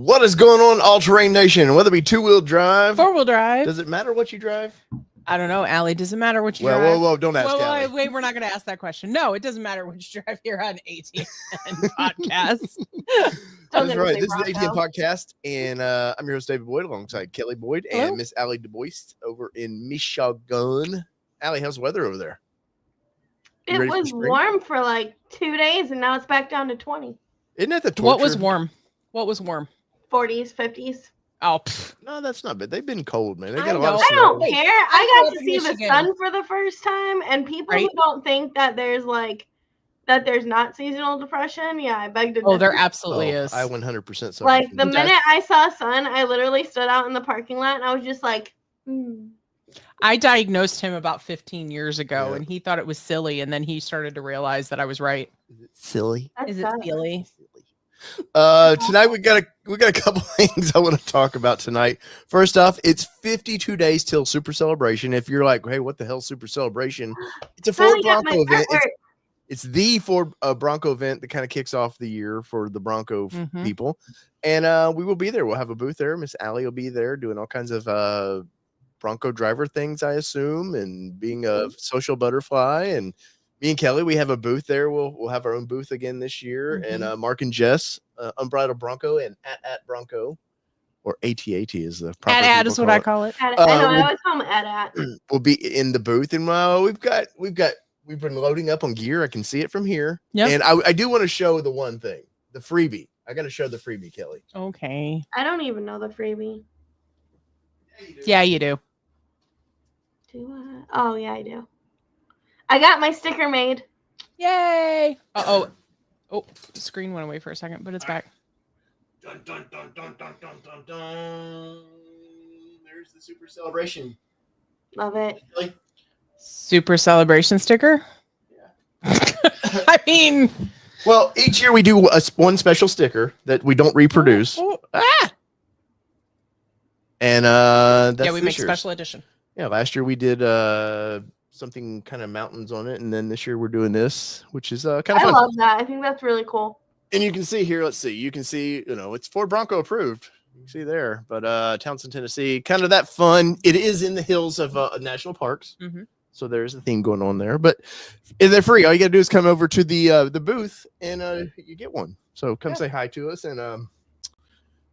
What is going on, All Terrain Nation? Whether it be two-wheel drive, four-wheel drive. Does it matter what you drive? I don't know, Allie. Does it matter what you drive? Whoa, don't ask Allie. Wait, we're not going to ask that question. No, it doesn't matter what you drive here on ATN Podcast. That's right. This is the ATN Podcast, and I'm your host, David Boyd, alongside Kelly Boyd and Miss Allie DuBois over in Michigan. Allie, how's the weather over there? It was warm for like 2 days, and now it's back down to 20. Isn't that the torture? What was warm? 40s, 50s. Oh, no, that's not bad. They've been cold, man. They got a lot of snow. I don't care. I got to see Michigan. the sun for the first time, and people who don't think that there's not seasonal depression, yeah, I beg to differ. Oh, there absolutely is. I 100% so. Like the minute I saw sun, I literally stood out in the parking lot, and I was just like, I diagnosed him about 15 years ago, and he thought it was silly, and then he started to realize that I was right. Is it silly? Is it silly? Tonight we got a couple things I want to talk about tonight. First off, it's 52 days till Super Celebration. If you're like, hey, what the hell, Super Celebration? It's a Ford Bronco event. It's the Ford Bronco event that kind of kicks off the year for the Bronco people, and we will be there. We'll have a booth there. Miss Allie will be there doing all kinds of Bronco driver things, I assume, and being a social butterfly. And me and Kelly, we have a booth there. We'll have our own booth again this year. And Mark and Jess, Unbridled Bronco and at Bronco, or AT is the proper at is what I call it. I always call them at. We'll be in the booth, and we've been loading up on gear. I can see it from here. Yep. And I do want to show the one thing, the freebie. I got to show the freebie, Kelly. Okay. I don't even know the freebie. Yeah, you do. Do I? Oh, yeah, I do. I got my sticker made. Yay! Oh, the screen went away for a second, but it's back. Dun, dun, dun, dun, dun, dun, dun, dun. There's the Super Celebration. Love it. Super Celebration sticker? Yeah. I mean... Well, each year we do one special sticker that we don't reproduce. And that's we make special edition. Yeah, last year we did something kind of mountains on it, and then this year we're doing this, which is kind of fun. I love that. I think that's really cool. And you can see here, you can see, it's Ford Bronco approved. You can see there, but Townsend, Tennessee, kind of that fun. It is in the hills of national parks. So there's a theme going on there, but they're free. All you got to do is come over to the booth and you get one. So come say hi to us, and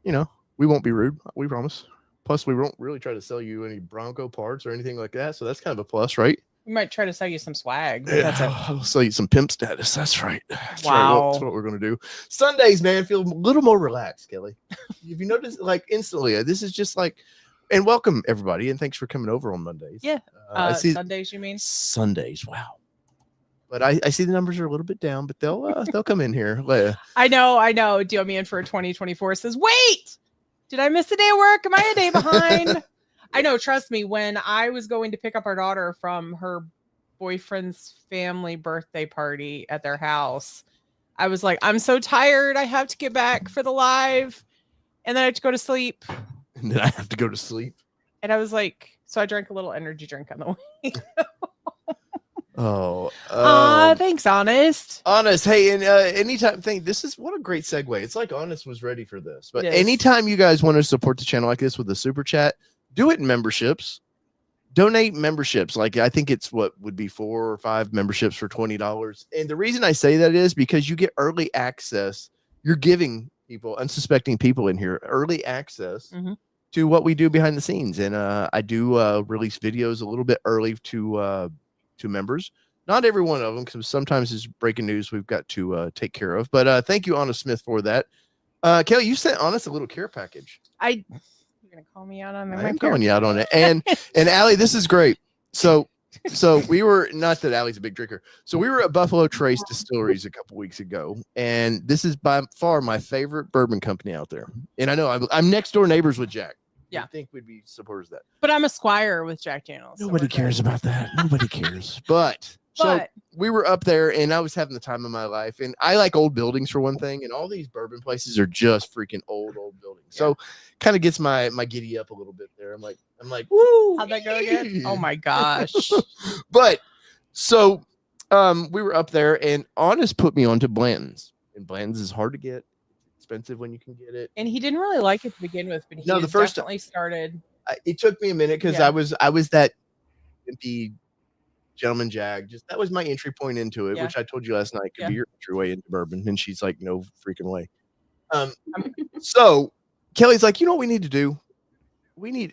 we won't be rude. We promise. Plus, we won't really try to sell you any Bronco parts or anything like that. So that's kind of a plus, right? We might try to sell you some swag. That's I'll sell you some pimp status. That's right. That's wow. Right. That's what we're going to do. Sundays, man, feel a little more relaxed, Kelly. If you notice, instantly, this is just and welcome everybody. And thanks for coming over on Mondays. Yeah. I see Sundays, you mean? Sundays. Wow. But I see the numbers are a little bit down, but they'll come in here later. I know. Do me in for 2024 says, wait. Did I miss a day of work? Am I a day behind? I know, trust me, when I was going to pick up our daughter from her boyfriend's family birthday party at their house, I was like, I'm so tired. I have to get back for the live. And then I have to go to sleep. And then I have to go to sleep. And I was like, so I drank a little energy drink on the way. Thanks, Honest. Honest, hey, and anytime, this is what a great segue. It's like Honest was ready for this. But anytime you guys want to support the channel like this with a super chat, do it in memberships. Donate memberships. I think it's what would be 4 or 5 memberships for $20. And the reason I say that is because you get early access. You're giving people, unsuspecting people in here, early access to what we do behind the scenes. And I do release videos a little bit early to members. Not every one of them, because sometimes it's breaking news we've got to take care of. But thank you, Honest Smith, for that. Kelly, you sent Honest a little care package. You're gonna call me out on that? I'm calling you out on it. And Allie, this is great. So we were, not that Allie's a big drinker. So we were at Buffalo Trace Distilleries a couple weeks ago, and this is by far my favorite bourbon company out there. And I know I'm next door neighbors with Jack. Yeah, I think we'd be supporters of that. But I'm a squire with Jack Daniels. Nobody cares about that. Nobody cares. But we were up there, and I was having the time of my life. And I like old buildings for one thing, and all these bourbon places are just freaking old buildings. Yeah. So kind of gets my giddy up a little bit there. I'm like, woo! How'd that go again? Oh my gosh! But so we were up there, and Honest put me onto Blanton's, and Blanton's is hard to get. It's expensive when you can get it. And he didn't really like it to begin with, but he No, the first definitely started. It took me a minute because I was that empty gentleman jag. Just that was my entry point into it, which I told you last night could be your entry way into bourbon. And she's like, no freaking way. So Kelly's like, you know what we need to do?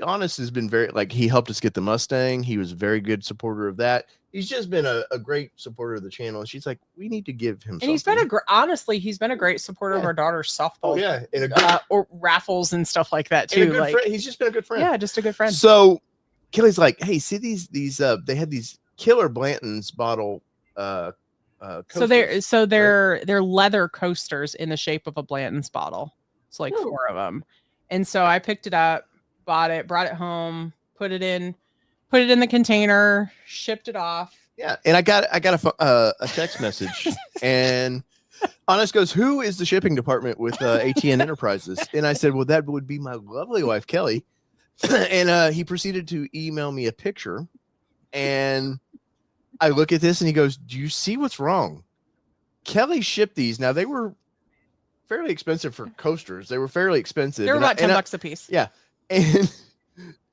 Honest has been very, like, he helped us get the Mustang. He was a very good supporter of that. He's just been a great supporter of the channel. And she's like, we need to give him something. He's been honestly, he's been a great supporter of our daughter's softball. Oh, yeah. And or raffles and stuff like that too. Like, he's just been a good friend. Yeah, just a good friend. So Kelly's like, hey, see these they had these killer Blanton's bottle coasters, so they're leather coasters in the shape of a Blanton's bottle. It's like 4 of them. And so I picked it up, bought it, brought it home, put it in the container, shipped it off. Yeah, and I got a text message, and Honest goes, "Who is the shipping department with ATN Enterprises?" And I said, "Well, that would be my lovely wife, Kelly." And he proceeded to email me a picture, and I look at this, and he goes, "Do you see what's wrong? Kelly shipped these. Now they were fairly expensive for coasters. They were fairly expensive. They were about $10 a piece. Yeah, and."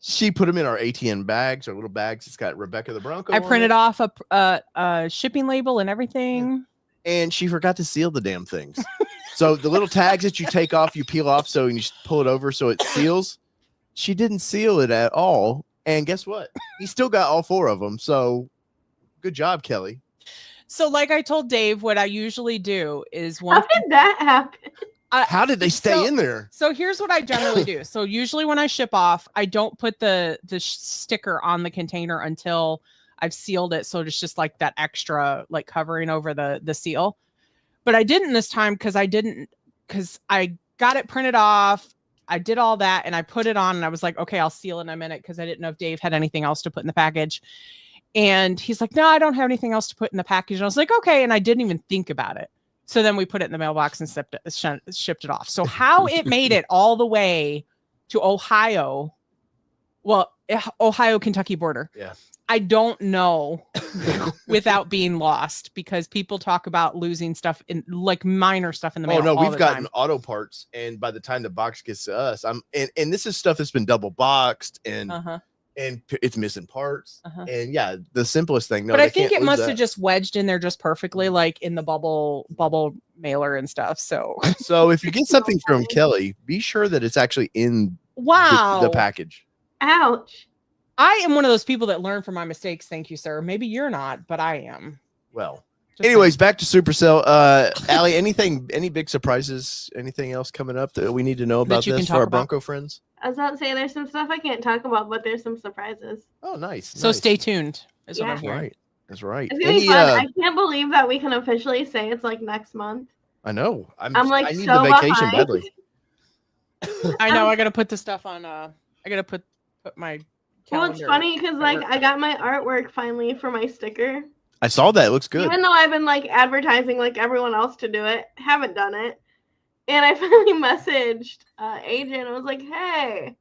She put them in our ATN bags, our little bags. It's got Rebecca the Bronco. I printed off a shipping label and everything. Yeah. And she forgot to seal the damn things. So the little tags that you take off, you peel off, so you just pull it over so it seals. She didn't seal it at all. And guess what? He still got all 4 of them. So good job, Kelly. So like I told Dave, what I usually do is how did that happen? How did they stay in there? So here's what I generally do. So usually when I ship off, I don't put the sticker on the container until I've sealed it. So it's just like that extra like covering over the seal. But I didn't this time because I got it printed off. I did all that and I put it on and I was like, okay, I'll seal it in a minute because I didn't know if Dave had anything else to put in the package. And he's like, no, I don't have anything else to put in the package. And I was like, okay. And I didn't even think about it. So then we put it in the mailbox and shipped it off. So how it made it all the way to Ohio, Ohio-Kentucky border. Yeah. I don't know without being lost because people talk about losing stuff in like minor stuff in the mail. Oh no, we've gotten auto parts. And by the time the box gets to us, and this is stuff that's been double boxed and it's missing parts. And yeah, the simplest thing. No, but I think it must have just wedged in there just perfectly, like in the bubble mailer and stuff. So if you get something from Kelly, be sure that it's actually in the package. Ouch. I am one of those people that learn from my mistakes. Thank you, sir. Maybe you're not, but I am. Well, anyways, back to Supercell. Allie, any big surprises? Anything else coming up that we need to know about this for our Bronco friends? I was about to say there's some stuff I can't talk about, but there's some surprises. Oh, nice. So stay tuned. Is what I'm hearing. Right. That's right. It's gonna be fun. I can't believe that we can officially say it's like next month. I know. I'm like I need so the vacation behind. badly. I know. I gotta put the stuff on. I gotta put my. Well, it's funny because like I got my artwork finally for my sticker. I saw that. It looks good. Even though I've been like advertising like everyone else to do it, haven't done it. And I finally messaged AJ and I was like, hey,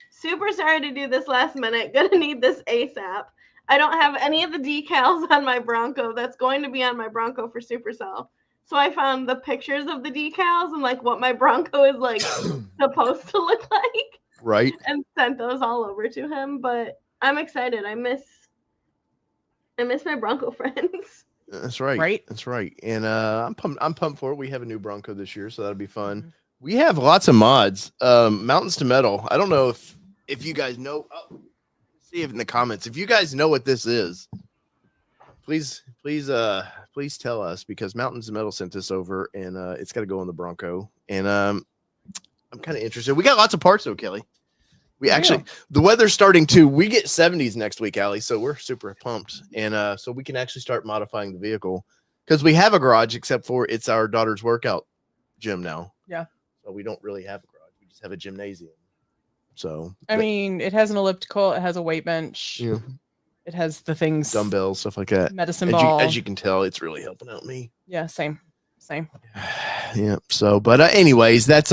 super sorry to do this last minute. Gonna need this ASAP. I don't have any of the decals on my Bronco that's going to be on my Bronco for Supercell. So I found the pictures of the decals and like what my Bronco is like supposed to look like. Right. And sent those all over to him. But I'm excited. I miss my Bronco friends. That's right. Right. That's right. And I'm pumped for it. We have a new Bronco this year, so that'll be fun. Mm-hmm. We have lots of mods. Mountains to Metal. I don't know if you guys know. See if in the comments if you guys know what this is. Please tell us because Mountains to Metal sent this over and it's got to go on the Bronco. And I'm kind of interested. We got lots of parts though, Kelly. We actually, the weather's starting to, we get 70s next week, Allie. So we're super pumped. And so we can actually start modifying the vehicle because we have a garage, except for it's our daughter's workout gym now. Yeah. So we don't really have a garage. We just have a gymnasium. So, I mean, it has an elliptical, it has a weight bench. Yeah. It has the things, dumbbells, stuff like that. Medicine ball. As you can tell, it's really helping out me. Yeah. Same. Yeah. So, but anyways, that's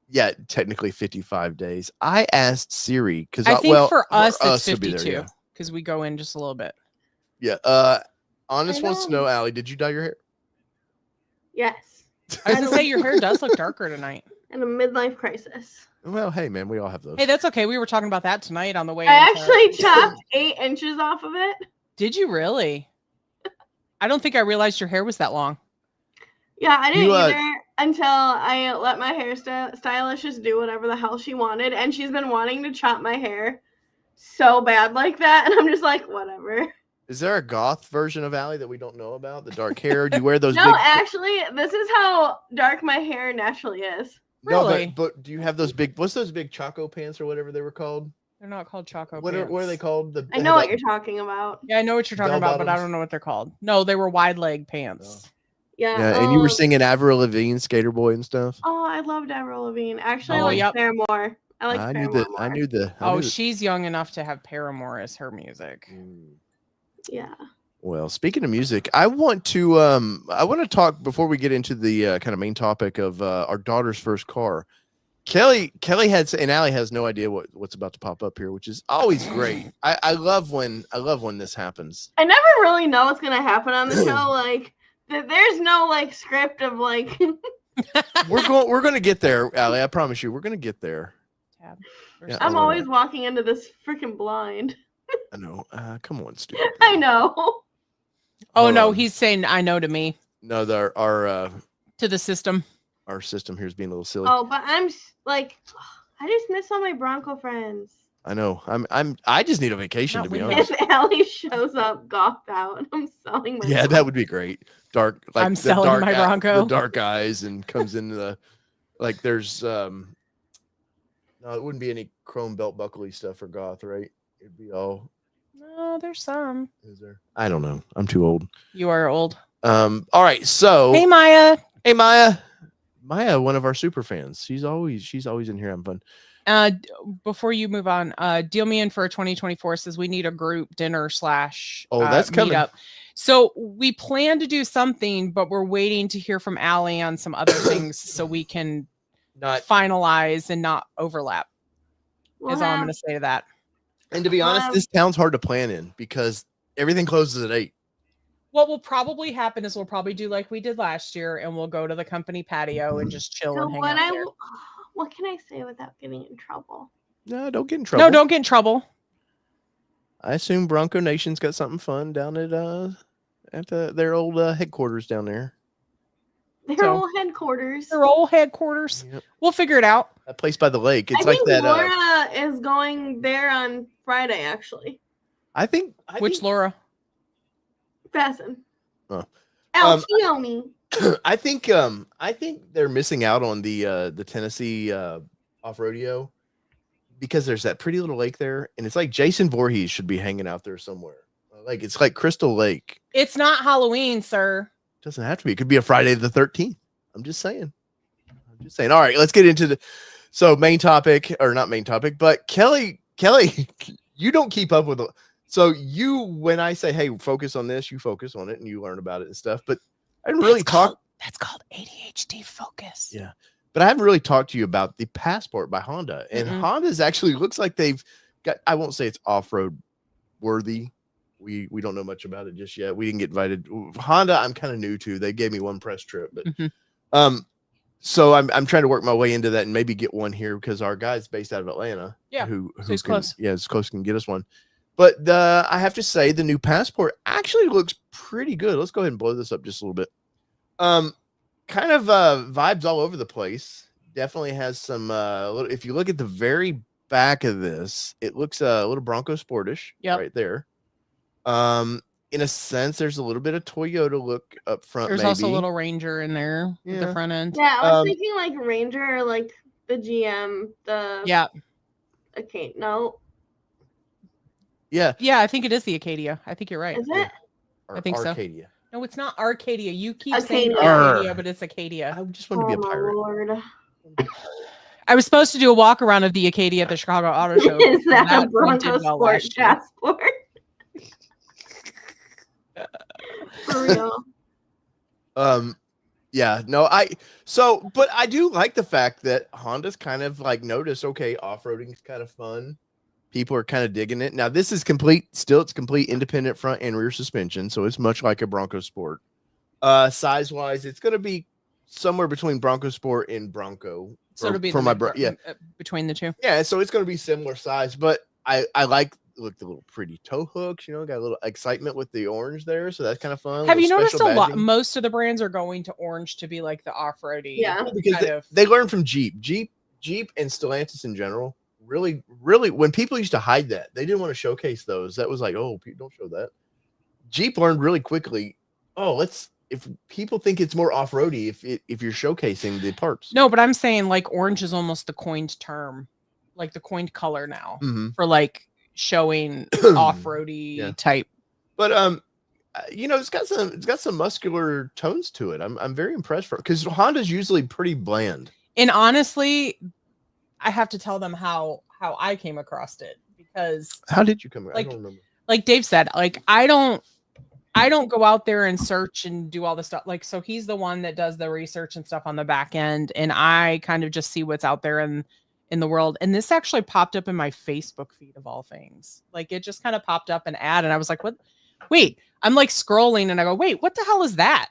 yeah, technically 55 days. I asked Siri because I think for us it's 52 because we go in just a little bit. Yeah. Honest wants to know, Allie, did you dye your hair? Yes. I was gonna say your hair does look darker tonight. And a midlife crisis. Well, hey man, we all have those. Hey, that's okay. We were talking about that tonight on the way. I actually chopped 8 inches off of it. Did you really? I don't think I realized your hair was that long. Yeah, I didn't either until I let my hairstylist just do whatever the hell she wanted, and she's been wanting to chop my hair so bad like that, and I'm just like, whatever. Is there a goth version of Allie that we don't know about? The dark hair? Do you wear those? No, actually, this is how dark my hair naturally is. Really? No, but do you have those big? What's those big Choco pants or whatever they were called? They're not called Choco What pants. are they called? I know what you're talking about. Yeah, I know what you're talking about, but I don't know what they're called. No, they were wide leg pants. Yeah. Yeah, and you were singing Avril Lavigne, Skater Boy, and stuff. Oh, I loved Avril Lavigne. Actually, I like Paramore. I knew the. She's young enough to have Paramore as her music. Yeah. Well, speaking of music, I want to talk before we get into the kind of main topic of our daughter's first car. Kelly had, and Allie has no idea what's about to pop up here, which is always great. I love when this happens. I never really know what's gonna happen on the show. Like, there's no like script of like. we're gonna get there, Allie. I promise you, we're gonna get there. Yeah, I'm always walking into this freaking blind. I know. Come on, stupid. I know. Oh no, he's saying I know to me. No, our to the system. Our system here is being a little silly. Oh, but I'm like, I just miss all my Bronco friends. I know. I just need a vacation, to be honest. If Allie shows up gothed out and I'm selling my Bronco. That would be great. Dark, like I'm selling my Bronco. The dark eyes and comes into the like. There's no, it wouldn't be any chrome belt buckly stuff for goth, right? It'd be all. No, there's some. Is there? I don't know. I'm too old. You are old. All right. So. Hey, Maya. Hey, Maya. Maya, one of our super fans. She's always in here having fun. Before you move on, Deal Me In for 2024 says we need a group dinner / that's coming meetup. So we plan to do something, but we're waiting to hear from Allie on some other things so we can not finalize and not overlap. Is all I'm going to say to that. And to be honest, this town's hard to plan in because everything closes at 8. What will probably happen is we'll probably do like we did last year, and we'll go to the company patio and just chill and hang out there. What can I say without getting in trouble? No, don't get in trouble. No, don't get in trouble. I assume Bronco Nation's got something fun down at their old headquarters down there. Their old headquarters. Their old headquarters. Yep. We'll figure it out. That place by the lake. It's I like think that. Laura is going there on Friday, actually. I think. Which Laura? Fasten. Oh. Alcione. I think they're missing out on the Tennessee off rodeo because there's that pretty little lake there, and it's like Jason Voorhees should be hanging out there somewhere. Like it's like Crystal Lake. It's not Halloween, sir. Doesn't have to be. It could be a Friday the 13th. I'm just saying. All right, let's get into the main topic, or not main topic, but Kelly, you don't keep up with so when I say, hey, focus on this, you focus on it and you learn about it and stuff. But I didn't really talk. That's called ADHD focus. Yeah. But I haven't really talked to you about the Passport by Honda. And Honda's actually looks like they've got, I won't say it's off-road worthy. We don't know much about it just yet. We didn't get invited. Honda, I'm kind of new to. They gave me one press trip, but so I'm trying to work my way into that and maybe get one here because our guy's based out of Atlanta. Yeah. Who's close. Yeah, it's close, can get us one. But I have to say the new Passport actually looks pretty good. Let's go ahead and blow this up just a little bit. Kind of vibes all over the place. Definitely has some if you look at the very back of this, it looks a little Bronco Sportish right there. In a sense, there's a little bit of Toyota look up front. There's also a little Ranger in there at the front end. Yeah, I was thinking like Ranger, like the GM, okay, no. Yeah, I think it is the Acadia. I think you're right. Is it? I think Arcadia. So. No, it's not Arcadia. You keep Acadia. saying Arcadia, but it's Acadia. I just want to be a pirate. Lord. I was supposed to do a walk around of the Acadia at the Chicago Auto Show. Is that a Bronco Sport Passport? For real. Yeah, no, but I do like the fact that Honda's kind of like noticed, okay, off-roading is kind of fun. People are kind of digging it. Now this is complete independent front and rear suspension. So it's much like a Bronco Sport. Size wise, it's going to be somewhere between Bronco Sport and Bronco. So it'll be for my between the two. Yeah, so it's going to be similar size, but I like the little pretty toe hooks. You know, got a little excitement with the orange there, so that's kind of fun. Have you noticed a lot? Most of the brands are going to orange to be like the off-roady. Yeah, because they learned from Jeep, and Stellantis in general. Really, when people used to hide that, they didn't want to showcase those. That was like, oh, don't show that. Jeep learned really quickly. Oh, if people think it's more off-roady if you're showcasing the parts. No, but I'm saying like orange is almost the coined term, like the coined color now for like showing off-roady type. But you know, it's got some muscular tones to it. I'm very impressed because Honda's usually pretty bland. And honestly, I have to tell them how I came across it, because how did you come? Like, I don't remember. Like Dave said, like I don't go out there and search and do all the stuff. Like, so he's the one that does the research and stuff on the back end, and I kind of just see what's out there in the world. And this actually popped up in my Facebook feed of all things. Like, it just kind of popped up an ad, and I was like, what? Wait, I'm like scrolling and I go, wait, what the hell is that?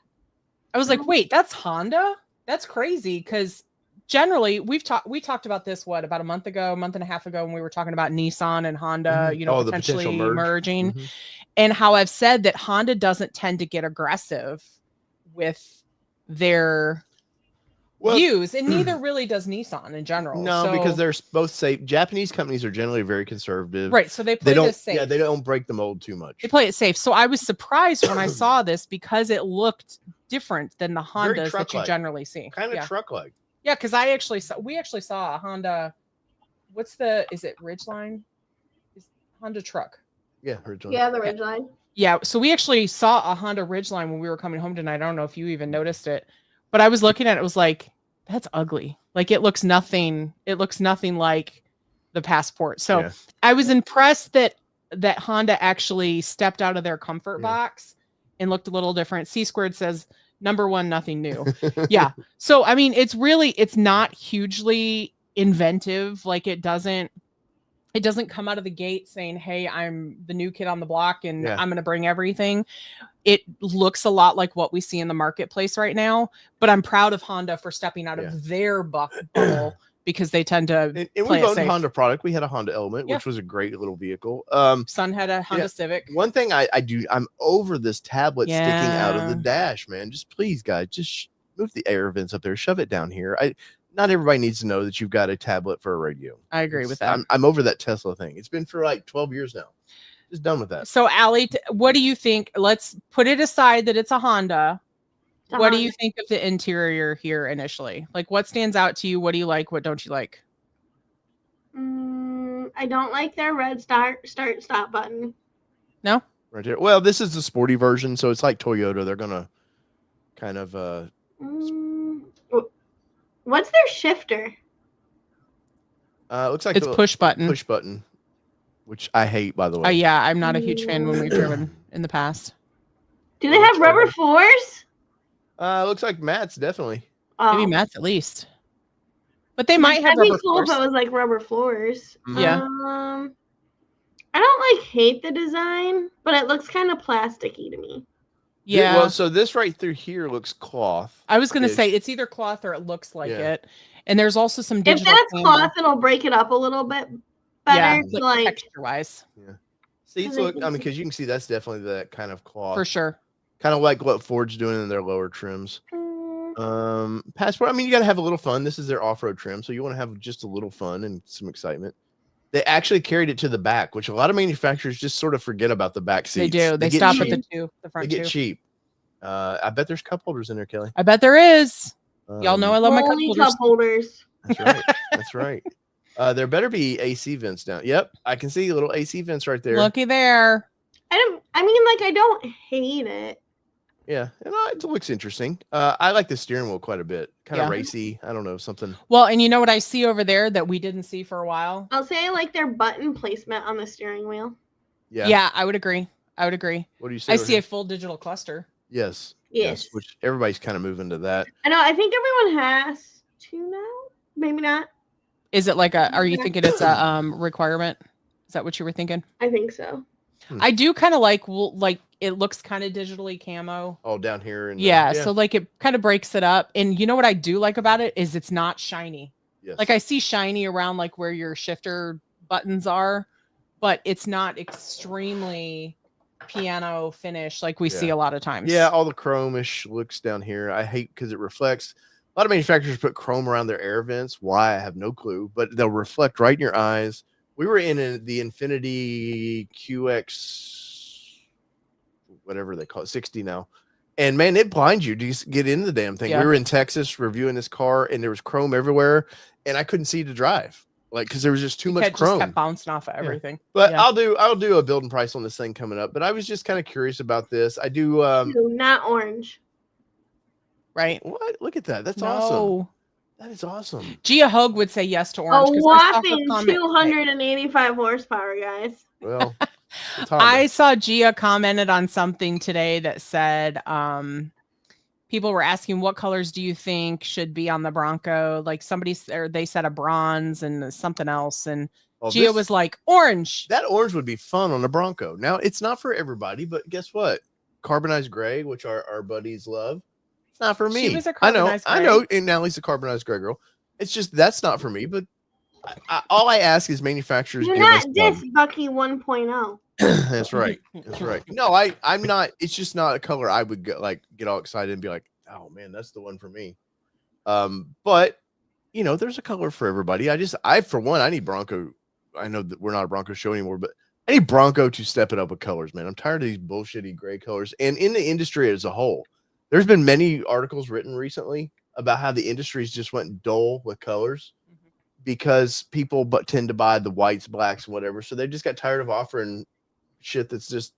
I was like, wait, that's Honda? That's crazy. Because generally we talked about this, about a month and a half ago, when we were talking about Nissan and Honda, you know, potentially merging, and how I've said that Honda doesn't tend to get aggressive with their views, and neither really does Nissan in general. No, because they're both safe. Japanese companies are generally very conservative. Right. So they play this safe. Yeah, they don't break the mold too much. They play it safe. So I was surprised when I saw this, because it looked different than the Hondas that you generally see. Kind of truck-like. Yeah, because we actually saw a Honda. Is it Ridgeline? Is Honda truck? Yeah, Ridgeline. Yeah, the Ridgeline. Yeah, so we actually saw a Honda Ridgeline when we were coming home tonight. I don't know if you even noticed it, but I was looking at it, was like, that's ugly. Like, it looks nothing like the Passport. So I was impressed that Honda actually stepped out of their comfort box and looked a little different. C Squared says, number one, nothing new. Yeah. So, I mean, it's not hugely inventive. Like, it doesn't come out of the gate saying, hey, I'm the new kid on the block and I'm going to bring everything. It looks a lot like what we see in the marketplace right now, but I'm proud of Honda for stepping out of their bubble, because they tend to and we owned a Honda product. We had a Honda Element, which was a great little vehicle. Son had a Honda Civic. One thing I'm over this tablet sticking out of the dash, man. Just please, guys, just move the air vents up there. Shove it down here. Not everybody needs to know that you've got a tablet for a radio. I agree with that. I'm over that Tesla thing. It's been for like 12 years now. Just done with that. So, Allie, what do you think? Let's put it aside that it's a Honda. What do you think of the interior here initially? Like, what stands out to you? What do you like? What don't you like? I don't like their red start stop button. No? Right there. Well, this is the sporty version, so it's like Toyota. They're gonna kind of what's their shifter? Looks like it's push button, which I hate, by the way. Yeah, I'm not a huge fan when we've driven in the past. Do they have rubber floors? Looks like Matt's definitely. Maybe Matt's at least. But they might have rubber floors. If it was like rubber floors. Yeah. I don't like hate the design, but it looks kind of plasticky to me. Yeah. Well, so this right through here looks cloth. I was going to say it's either cloth or it looks like it. And there's also some digital. If that's cloth, it'll break it up a little bit better. Yeah, like texture-wise. Yeah. See, look, I mean, because you can see that's definitely that kind of cloth. For sure. Kind of like what Ford's doing in their lower trims. Passport, I mean, you got to have a little fun. This is their off-road trim, so you want to have just a little fun and some excitement. They actually carried it to the back, which a lot of manufacturers just sort of forget about the back seats. They do. They stop at the front two. They get cheap. I bet there's cup holders in there, Kelly. I bet there is. Y'all know I love my cup holders. That's right. That's right. There better be AC vents down. Yep, I can see little AC vents right there. Looky there. I don't hate it. Yeah, and it looks interesting. I like the steering wheel quite a bit. Kind of racy. I don't know, something. Well, and you know what I see over there that we didn't see for a while? I'll say I like their button placement on the steering wheel. Yeah. Yeah, I would agree. What do you say? I see a full digital cluster. Yes. Which everybody's kind of moving to that. I know. I think everyone has to now. Maybe not. Is it like are you thinking it's a requirement? Is that what you were thinking? I think so. I do kind of like it looks kind of digitally camo. Oh, down here. And so like it kind of breaks it up. And you know what I do like about it is it's not shiny. Yes. Like I see shiny around like where your shifter buttons are, but it's not extremely piano finish like we see a lot of times. Yeah, all the chromish looks down here. I hate because it reflects. A lot of manufacturers put chrome around their air vents. Why? I have no clue, but they'll reflect right in your eyes. We were in the Infinity QX, whatever they call it, 60 now. And man, it blinds you to get in the damn thing. We were in Texas reviewing this car and there was chrome everywhere and I couldn't see to drive. Like, because there was just too much chrome. Just kept bouncing off of everything. But I'll do a building price on this thing coming up. But I was just kind of curious about this. I do not orange. Right. What? Look at that. That's awesome. That is awesome. Gia Hogue would say yes to orange. A whopping 285 horsepower, guys. Well, I saw Gia commented on something today that said people were asking what colors do you think should be on the Bronco? Like they said a bronze and something else. And Gia was like, orange. That orange would be fun on a Bronco. Now, it's not for everybody, but guess what? Carbonized gray, which our buddies love. It's not for me. She was a carbonized gray. I know. And Natalie's a carbonized gray girl. It's just that's not for me. But all I ask is manufacturers. You're not this Bucky 1.0. That's right. That's right. No, I'm not. It's just not a color I would get all excited and be like, oh man, that's the one for me. But you know, there's a color for everybody. I for one, I need Bronco. I know that we're not a Bronco show anymore, but I need Bronco to step it up with colors, man. I'm tired of these bullshitty gray colors. And in the industry as a whole, there's been many articles written recently about how the industry's just went dull with colors because people tend to buy the whites, blacks, and whatever. So they just got tired of offering shit that's just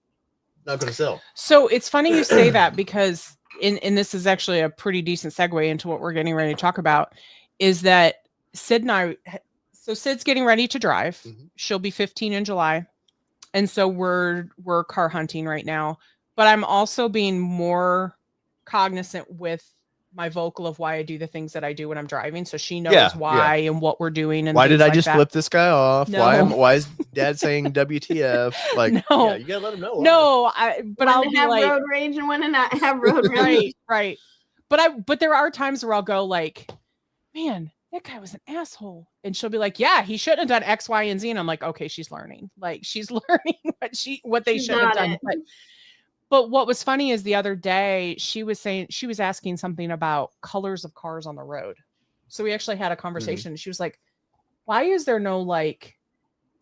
not going to sell. So it's funny you say that because and this is actually a pretty decent segue into what we're getting ready to talk about is that Sid and I, so Sid's getting ready to drive. Mm-hmm. She'll be 15 in July. And so we're car hunting right now, but I'm also being more cognizant with my vocal of why I do the things that I do when I'm driving. So she knows why and what we're doing. And why did I just flip this guy off? No. Why is dad saying WTF? Like, no, you gotta let him know. No, but I'll have road rage and when to not have road rage. Right. But there are times where I'll go like, man, that guy was an asshole. And she'll be like, yeah, he shouldn't have done X, Y, and Z. And I'm like, okay, she's learning. Like she's learning what they should have done. But what was funny is the other day she was asking something about colors of cars on the road. So we actually had a conversation. Mm-hmm. She was like, why is there no like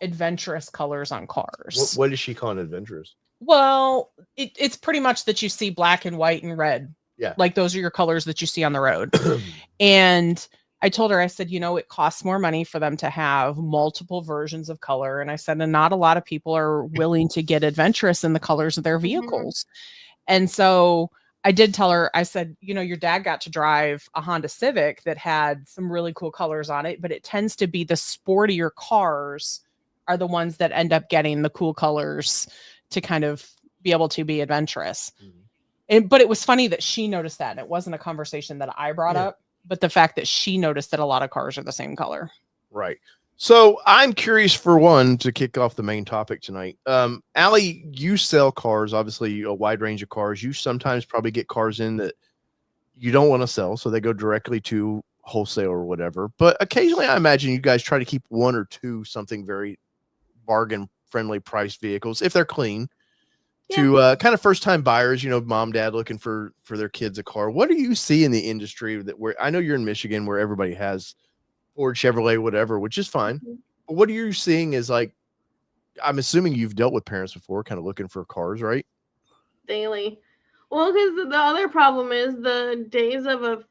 adventurous colors on cars? What is she calling adventurous? Well, it's pretty much that you see black and white and red. Yeah. Like those are your colors that you see on the road. And I told her, I said, you know, it costs more money for them to have multiple versions of color. And I said, and not a lot of people are willing to get adventurous in the colors of their vehicles. Mm-hmm. And so I did tell her, I said, you know, your dad got to drive a Honda Civic that had some really cool colors on it, but it tends to be the sportier cars are the ones that end up getting the cool colors to kind of be able to be adventurous. Mm-hmm. But it was funny that she noticed that. And it wasn't a conversation that I brought up. But the fact that she noticed that a lot of cars are the same color. Right. So I'm curious for one to kick off the main topic tonight. Allie, you sell cars, obviously a wide range of cars. You sometimes probably get cars in that you don't want to sell. So they go directly to wholesale or whatever. But occasionally I imagine you guys try to keep one or two something very bargain friendly priced vehicles if they're clean. To kind of first time buyers, you know, mom, dad looking for their kids a car. What do you see in the industry where I know you're in Michigan where everybody has Ford, Chevrolet, whatever, which is fine. Mm-hmm. But what are you seeing is like, I'm assuming you've dealt with parents before kind of looking for cars, right? Daily. Well, because the other problem is the days of a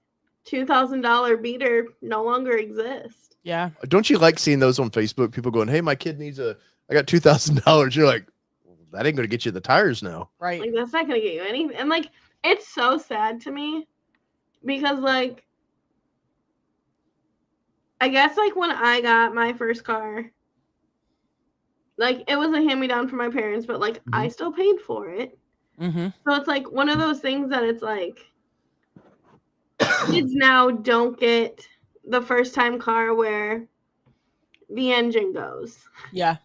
$2,000 beater no longer exist. Yeah. Don't you like seeing those on Facebook? People going, hey, my kid needs I got $2,000. You're like, that ain't going to get you the tires now. Right. Like, that's not going to get you anything. And, like, it's so sad to me because, like, I guess, like, when I got my first car, like, it was a hand-me-down from my parents, but, like, I still paid for it. Mm-hmm. So it's, like, one of those things that it's, like, kids now don't get the first-time car where the engine goes. Yeah.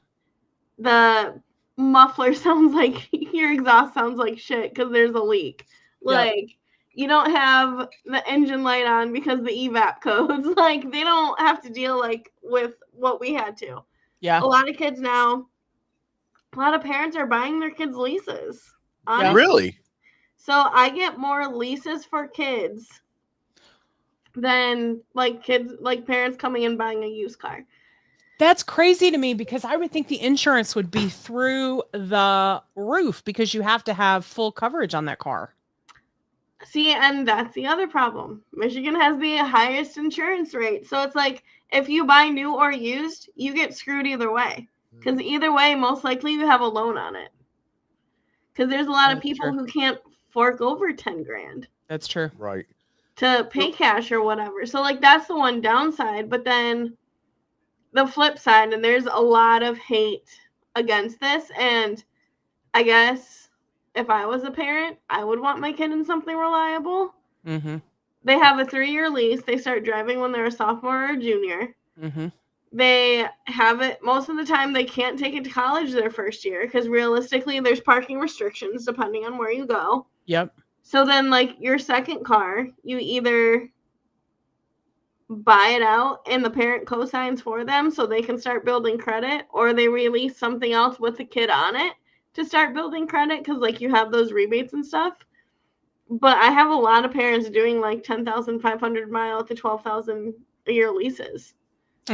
muffler sounds like your exhaust sounds like shit because there's a leak. Like, you don't have the engine light on because the evap codes. Like, they don't have to deal like with what we had to. Yeah. A lot of kids now, a lot of parents are buying their kids leases. Yeah. Really? So I get more leases for kids than like parents coming and buying a used car. That's crazy to me because I would think the insurance would be through the roof because you have to have full coverage on that car. See, and that's the other problem. Michigan has the highest insurance rate. So it's like if you buy new or used, you get screwed either way. Because either way, most likely you have a loan on it. Because there's a lot of people who can't fork over 10 grand. That's true. Right. To pay cash or whatever. So like that's the one downside. But then the flip side, and there's a lot of hate against this. And I guess if I was a parent, I would want my kid in something reliable. Mm-hmm. They have a 3-year lease. They start driving when they're a sophomore or a junior. Mm-hmm. They have it most of the time. They can't take it to college their first year because realistically, there's parking restrictions depending on where you go. Yep. So then, like your second car, you either buy it out and the parent co-signs for them so they can start building credit, or they release something else with the kid on it to start building credit because like you have those rebates and stuff. But I have a lot of parents doing like 10,500 mile to 12,000 a year leases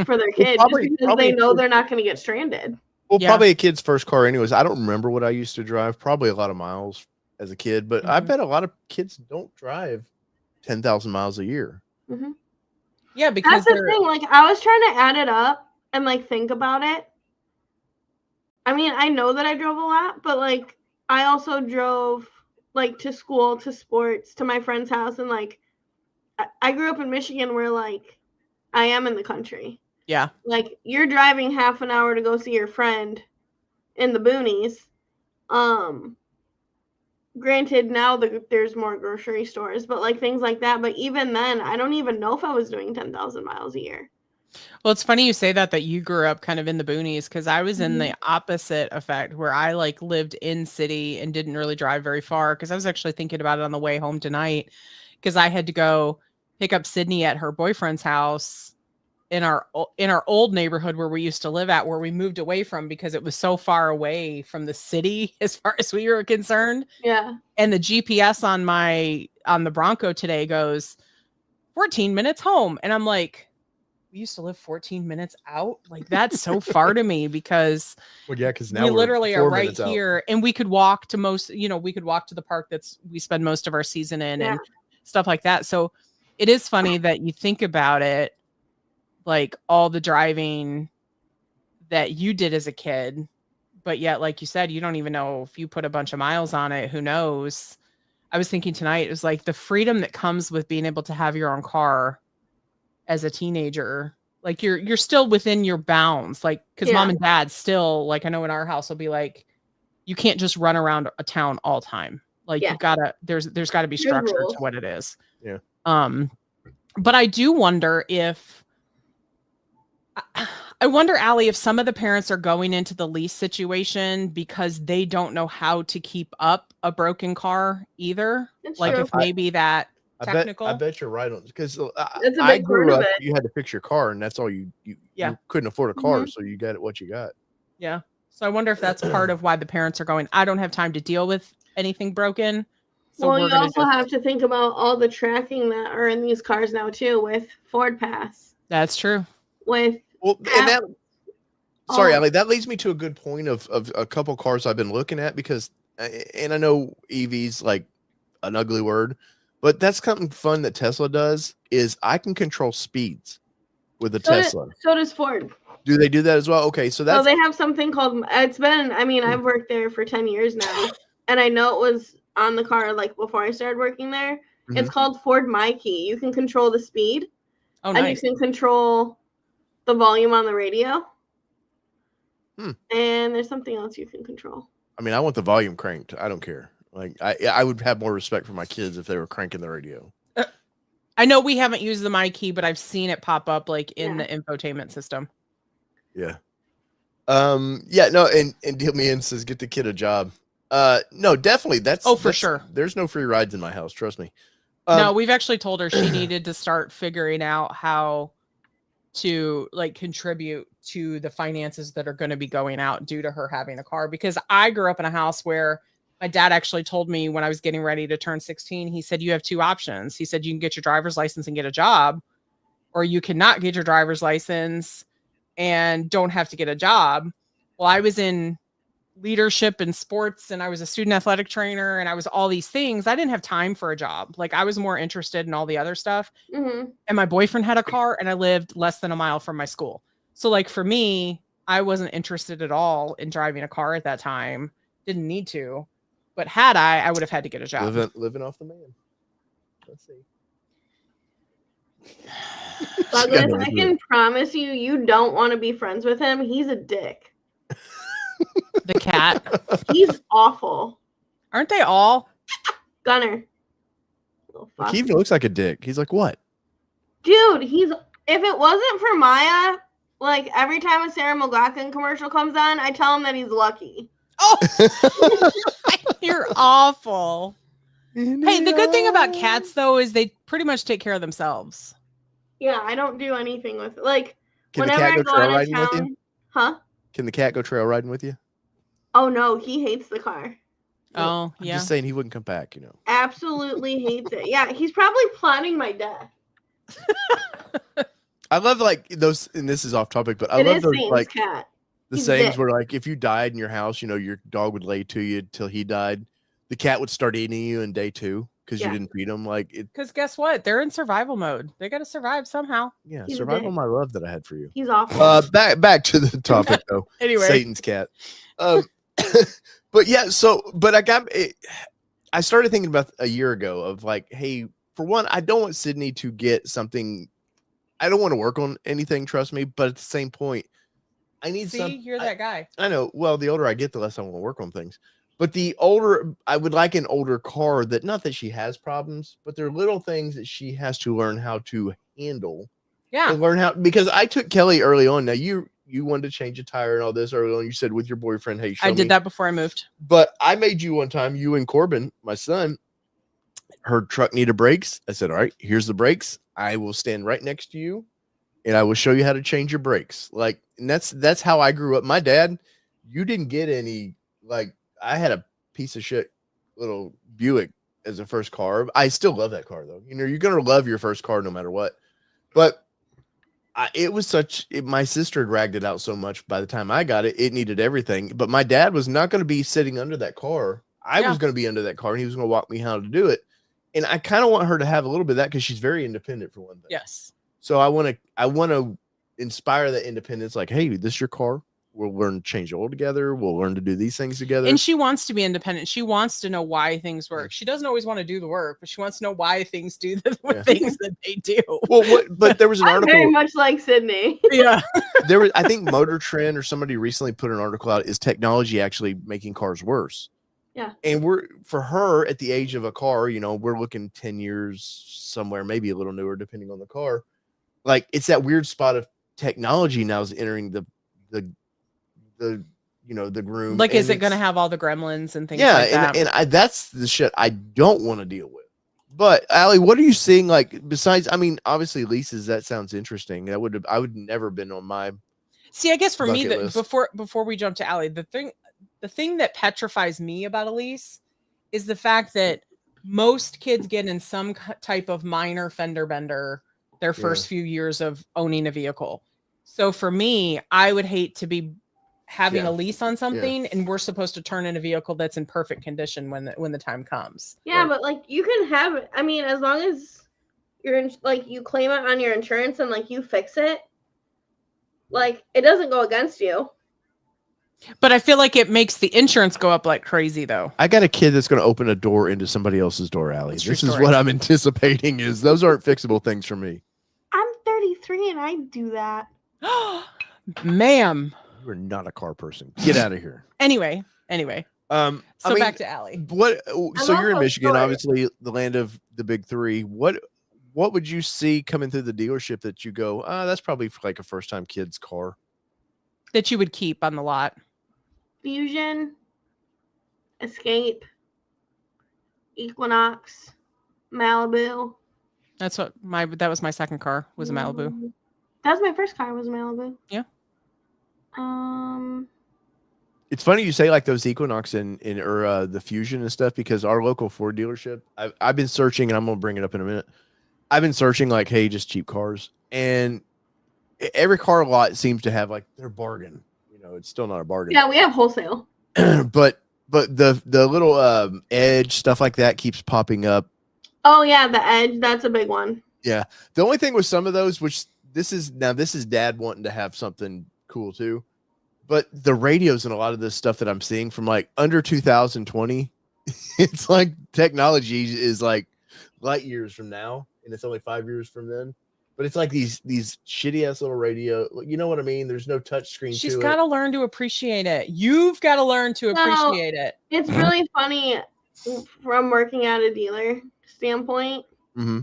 for their kids just because they know they're not going to get stranded. Well, probably a kid's first car anyways. I don't remember what I used to drive. Probably a lot of miles as a kid, but I bet a lot of kids don't drive 10,000 miles a year. Mm-hmm. Yeah, because that's the thing. Like I was trying to add it up and like think about it. I mean, I know that I drove a lot, but like I also drove like to school, to sports, to my friend's house, and like I grew up in Michigan where like I am in the country. Yeah. Like you're driving half an hour to go see your friend in the boonies. Granted, now there's more grocery stores, but like things like that. But even then, I don't even know if I was doing 10,000 miles a year. Well, it's funny you say that you grew up kind of in the boonies because I was in the opposite effect where I like lived in city and didn't really drive very far because I was actually thinking about it on the way home tonight because I had to go pick up Sydney at her boyfriend's house in our old neighborhood where we used to live at, where we moved away from because it was so far away from the city as far as we were concerned. Yeah. And the GPS on the Bronco today goes 14 minutes home. And I'm like, we used to live 14 minutes out. Like that's so far to me because now we literally are right here out. And we could walk to we could walk to the park we spend most of our season in and stuff like that. So it is funny that you think about it, like all the driving that you did as a kid, but yet, like you said, you don't even know if you put a bunch of miles on it, who knows? I was thinking tonight, it was like the freedom that comes with being able to have your own car as a teenager. Like you're still within your bounds, like, cause mom and dad still, like, I know in our house will be like, you can't just run around a town all time. Like you've gotta, there's gotta be structure to what it is. Yeah. But I do wonder I wonder, Allie, if some of the parents are going into the lease situation because they don't know how to keep up a broken car either. That's like true. If maybe that technical. I bet you're right on because I grew up. You had to fix your car, and that's all you couldn't afford a car, so you got what you got. Yeah. So I wonder if that's part of why the parents are going, I don't have time to deal with anything broken. So well, you also have to think about all the tracking that are in these cars now too with Ford Pass. That's true. Sorry, Allie, that leads me to a good point of a couple cars I've been looking at because, and I know EV's like an ugly word, but that's something fun that Tesla does is I can control speeds with a Tesla. So does Ford. Do they do that as well? Okay, so that's. So they have something called. I've worked there for 10 years now, and I know it was on the car like before I started working there. Mm-hmm. It's called Ford My Key. You can control the speed. Oh, nice. And you can control the volume on the radio. And there's something else you can control. I mean, I want the volume cranked. I don't care. Like I would have more respect for my kids if they were cranking the radio. I know we haven't used the My Key, but I've seen it pop up like in the infotainment system. Yeah. Yeah, no, and Deal Me In says get the kid a job. No, definitely. For sure. There's no free rides in my house. Trust me. No, we've actually told her she needed to start figuring out how to like contribute to the finances that are going to be going out due to her having a car. Because I grew up in a house where my dad actually told me when I was getting ready to turn 16, he said, you have two options. He said, you can get your driver's license and get a job, or you cannot get your driver's license and don't have to get a job. Well, I was in leadership and sports and I was a student athletic trainer and I was all these things. I didn't have time for a job. Like I was more interested in all the other stuff. Mm-hmm. And my boyfriend had a car and I lived less than a mile from my school. So like for me, I wasn't interested at all in driving a car at that time. Didn't need to. But had I would have had to get a job. Living off the man. Let's see. Douglas, I can promise you, you don't want to be friends with him. He's a dick. The cat. He's awful. Aren't they all? Gunner. He even looks like a dick. He's like, what? Dude, if it wasn't for Maya, like every time a Sarah McLachlan commercial comes on, I tell him that he's lucky. Oh, you're awful. Hey, the good thing about cats though is they pretty much take care of themselves. Yeah, I don't do anything with it. Like Can whenever I go out of town, huh? Can the cat go trail riding with you? Oh no, he hates the car. Oh, I'm yeah. just saying he wouldn't come back, you know. Absolutely hates it. Yeah, he's probably plotting my death. I love like those, and this is off topic, but I love those like cat. the sayings where like if you died in your house, you know, your dog would lay to you till he died. The cat would start eating you in day 2 because you didn't feed him. Like because guess what? They're in survival mode. They got to survive somehow. Yeah, survival my love that I had for you. He's awful. Back to the topic though. Anyway, Satan's cat. But yeah, I started thinking about a year ago of like, hey, for one, I don't want Sydney to get something. I don't want to work on anything, trust me. But at the same point, I need you're that guy. I know. Well, the older I get, the less I want to work on things. But the older, I would like an older car that, not that she has problems, but there are little things that she has to learn how to handle. Yeah. And learn how, because I took Kelly early on. Now you wanted to change a tire and all this early on. You said with your boyfriend, hey, show I me. did that before I moved. But I made you one time, you and Corbin, my son, her truck needed brakes. I said, all right, here's the brakes. I will stand right next to you and I will show you how to change your brakes. Like, and that's how I grew up. My dad, you didn't get any, like, I had a piece of shit little Buick as a first car. I still love that car though. You know, you're going to love your first car no matter what. But my sister dragged it out so much. By the time I got it, it needed everything. But my dad was not going to be sitting under that car. I was going to be under that car and he was going to walk me how to do it. And I kind of want her to have a little bit of that because she's very independent for one thing. Yes. So I want to inspire that independence. Like, hey, this is your car. We'll learn to change oil together. We'll learn to do these things together. And she wants to be independent. She wants to know why things work. She doesn't always want to do the work, but she wants to know why things do the things that they do. Well, but there was an article. Very much like Sydney. Yeah. I think Motor Trend or somebody recently put an article out. Is technology actually making cars worse? Yeah. And for her at the age of a car, you know, we're looking 10 years somewhere, maybe a little newer, depending on the car. Like it's that weird spot of technology now is entering the groom. Like, is it going to have all the gremlins and things like that? And that's the shit I don't want to deal with. But Allie, what are you seeing? Like, besides, I mean, obviously leases, that sounds interesting. I would never been on my. See, I guess for me, list. before we jump to Allie, the thing that petrifies me about a lease is the fact that most kids get in some type of minor fender bender their first few years of owning a vehicle. So for me, I would hate to be having a lease on something and we're supposed to turn in a vehicle that's in perfect condition when the time comes. Yeah, right. But like you can have it. I mean, as long as you're like you claim it on your insurance and like you fix it, like it doesn't go against you. But I feel like it makes the insurance go up like crazy though. I got a kid that's going to open a door into somebody else's door, Allie. This is what I'm anticipating is those aren't fixable things for me. I'm 33 and I do that. Ma'am. You're not a car person. Get out of here. Anyway. So back to Allie. So you're in Michigan, obviously the land of the big three. What would you see coming through the dealership that you go, that's probably like a first time kid's car? that you would keep on the lot? Fusion, Escape, Equinox, Malibu. That was my second car, was a Malibu. That was my first car, was a Malibu. Yeah. It's funny you say like those Equinox or the Fusion and stuff, because our local Ford dealership, I've been searching, and I'm gonna bring it up in a minute. I've been searching like, hey, just cheap cars, and every car lot seems to have like their bargain. You know, it's still not a bargain. Yeah, we have wholesale. but the little Edge stuff like that keeps popping up. Oh yeah, the Edge, that's a big one. Yeah. The only thing with some of those, which this is Dad wanting to have something cool too, but the radios and a lot of this stuff that I'm seeing from like under 2020, it's like technology is like light years from now, and it's only 5 years from then. But it's like these shitty ass little radio. You know what I mean? There's no touch screen. She's got to learn to appreciate it. You've got to learn to appreciate it. It's really funny from working at a dealer standpoint. Mm-hmm.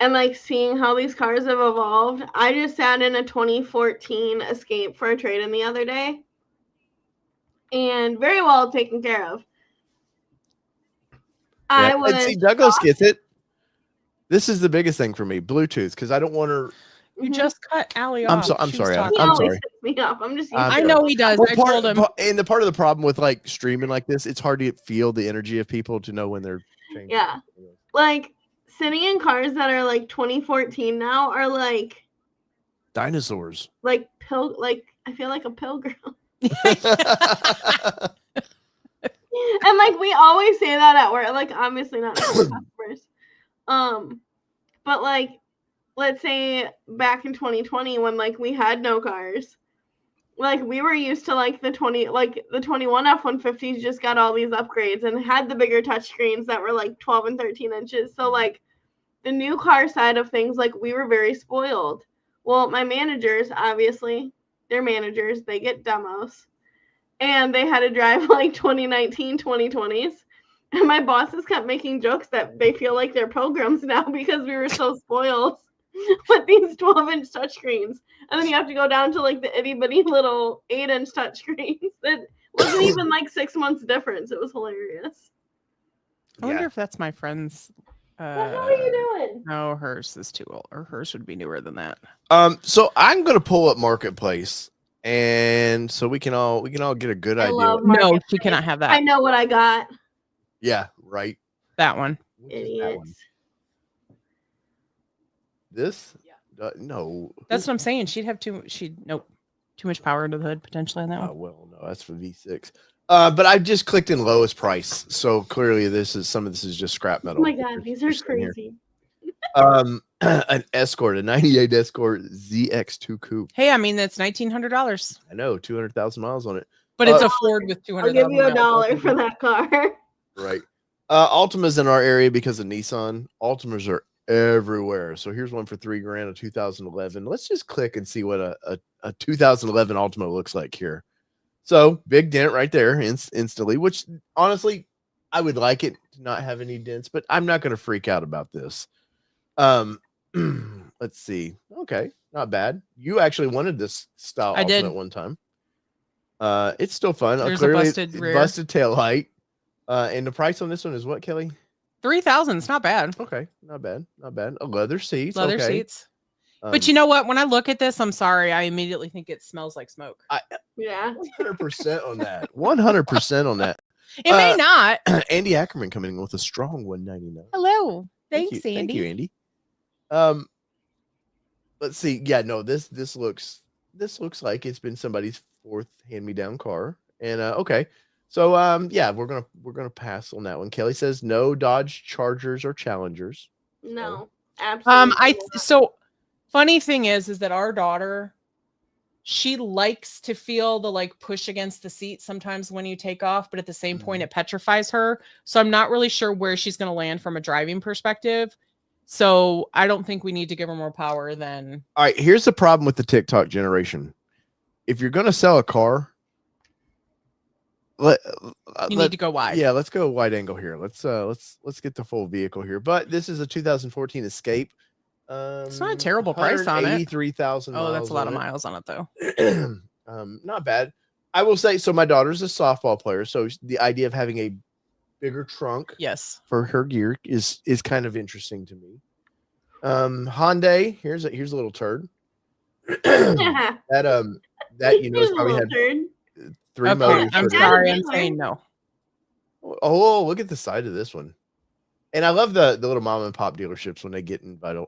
And like seeing how these cars have evolved. I just sat in a 2014 Escape for a trade-in the other day. And very well taken care of. Yeah. And see, Douglas gets it. This is the biggest thing for me, Bluetooth, because I don't want her. You just cut Allie off. I'm sorry. I'm sorry. Me up. I'm just. I know he does. I told him. And the part of the problem with like streaming like this, it's hard to feel the energy of people to know when they're changing. Yeah, like sitting in cars that are like 2014 now are like dinosaurs. Like I feel like a pilgrim. And like we always say that at work, like obviously not customers. But like let's say back in 2020 when like we had no cars, like we were used to like the 21 F-150s just got all these upgrades and had the bigger touchscreens that were like 12 and 13 inches. So like the new car side of things, like we were very spoiled. Well, my managers, obviously, they're managers, they get demos. And they had to drive like 2019, 2020s. And my bosses kept making jokes that they feel like they're pilgrims now because we were so spoiled with these 12-inch touchscreens. And then you have to go down to like the itty-bitty little 8-inch touchscreens. It wasn't even like 6 months difference. It was hilarious. I wonder if that's my friend's. What the hell are you doing? No, hers is too old. Or hers would be newer than that. So I'm going to pull up Marketplace. And so we can all get a good idea. No, she cannot have that. I know what I got. Yeah, right. That one. Idiots. This? Yeah. No. That's what I'm saying. She'd have too much power into the hood potentially on that one. Well, no, that's for V6. But I just clicked in lowest price, so clearly some of this is just scrap metal. Oh my god, these are crazy. An Escort, a 98 Escort ZX2 Coupe. Hey, I mean that's $1,900. I know, 200,000 miles on it. But it's a Ford with 200,000 miles. I'll give you $1 for that car. Right. Altima's in our area because of Nissan. Altimas are everywhere. So here's one for $3,000, a 2011. Let's just click and see what a 2011 Altima looks like here. So big dent right there instantly, which honestly, I would like it to not have any dents, but I'm not going to freak out about this. Let's see. Okay, not bad. You actually wanted this style Altima at one time. It's still fun. There's clearly, a busted tail light. And the price on this one is what, Kelly? $3,000. It's not bad. Okay, not bad. Leather seats. Seats. But you know what? When I look at this, I'm sorry. I immediately think it smells like smoke. Yeah. 100% on that. 100% on that. It may not. Andy Ackerman coming in with a strong 199. Hello. Thanks, Andy. Thank you, Andy. Let's see. Yeah, no, this looks like it's been somebody's fourth hand-me-down car. And okay. So yeah, we're gonna pass on that one. Kelly says no Dodge Chargers or Challengers. No, absolutely. So funny thing is that our daughter, she likes to feel the like push against the seat sometimes when you take off, but at the same point it petrifies her. So I'm not really sure where she's gonna land from a driving perspective. So I don't think we need to give her more power than. All right, here's the problem with the TikTok generation. If you're gonna sell a car, you need to go wide. Yeah, let's go wide angle here. Let's get the full vehicle here. But this is a 2014 Escape. It's not a terrible price on it. 83,000. Oh, that's a lot of miles on it though. Not bad. I will say, so my daughter's a softball player, so the idea of having a bigger trunk Yes. for her gear is kind of interesting to me. Hyundai, here's a little turd. that it's probably had turd. 3 Okay, motors. I'm for sorry, I'm saying no. Oh, look at the side of this one. And I love the little mom and pop dealerships when they get invited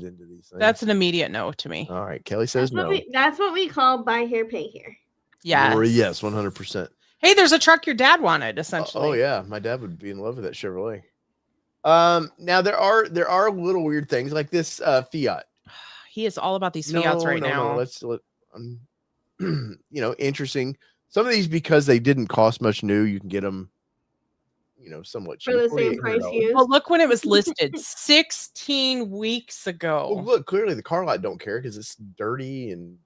into these things. That's an immediate no to me. All right. Kelly says no. That's what we call buy here, pay here. Yes. Yes, 100%. Hey, there's a truck your dad wanted, essentially. Oh yeah, my dad would be in love with that Chevrolet. Now there are little weird things like this Fiat. He is all about these Fiats right now. No, interesting. Some of these, because they didn't cost much new, you can get them, somewhat cheap. For the same price used. Well, look when it was listed 16 weeks ago. Well, look, clearly the car lot don't care because it's dirty and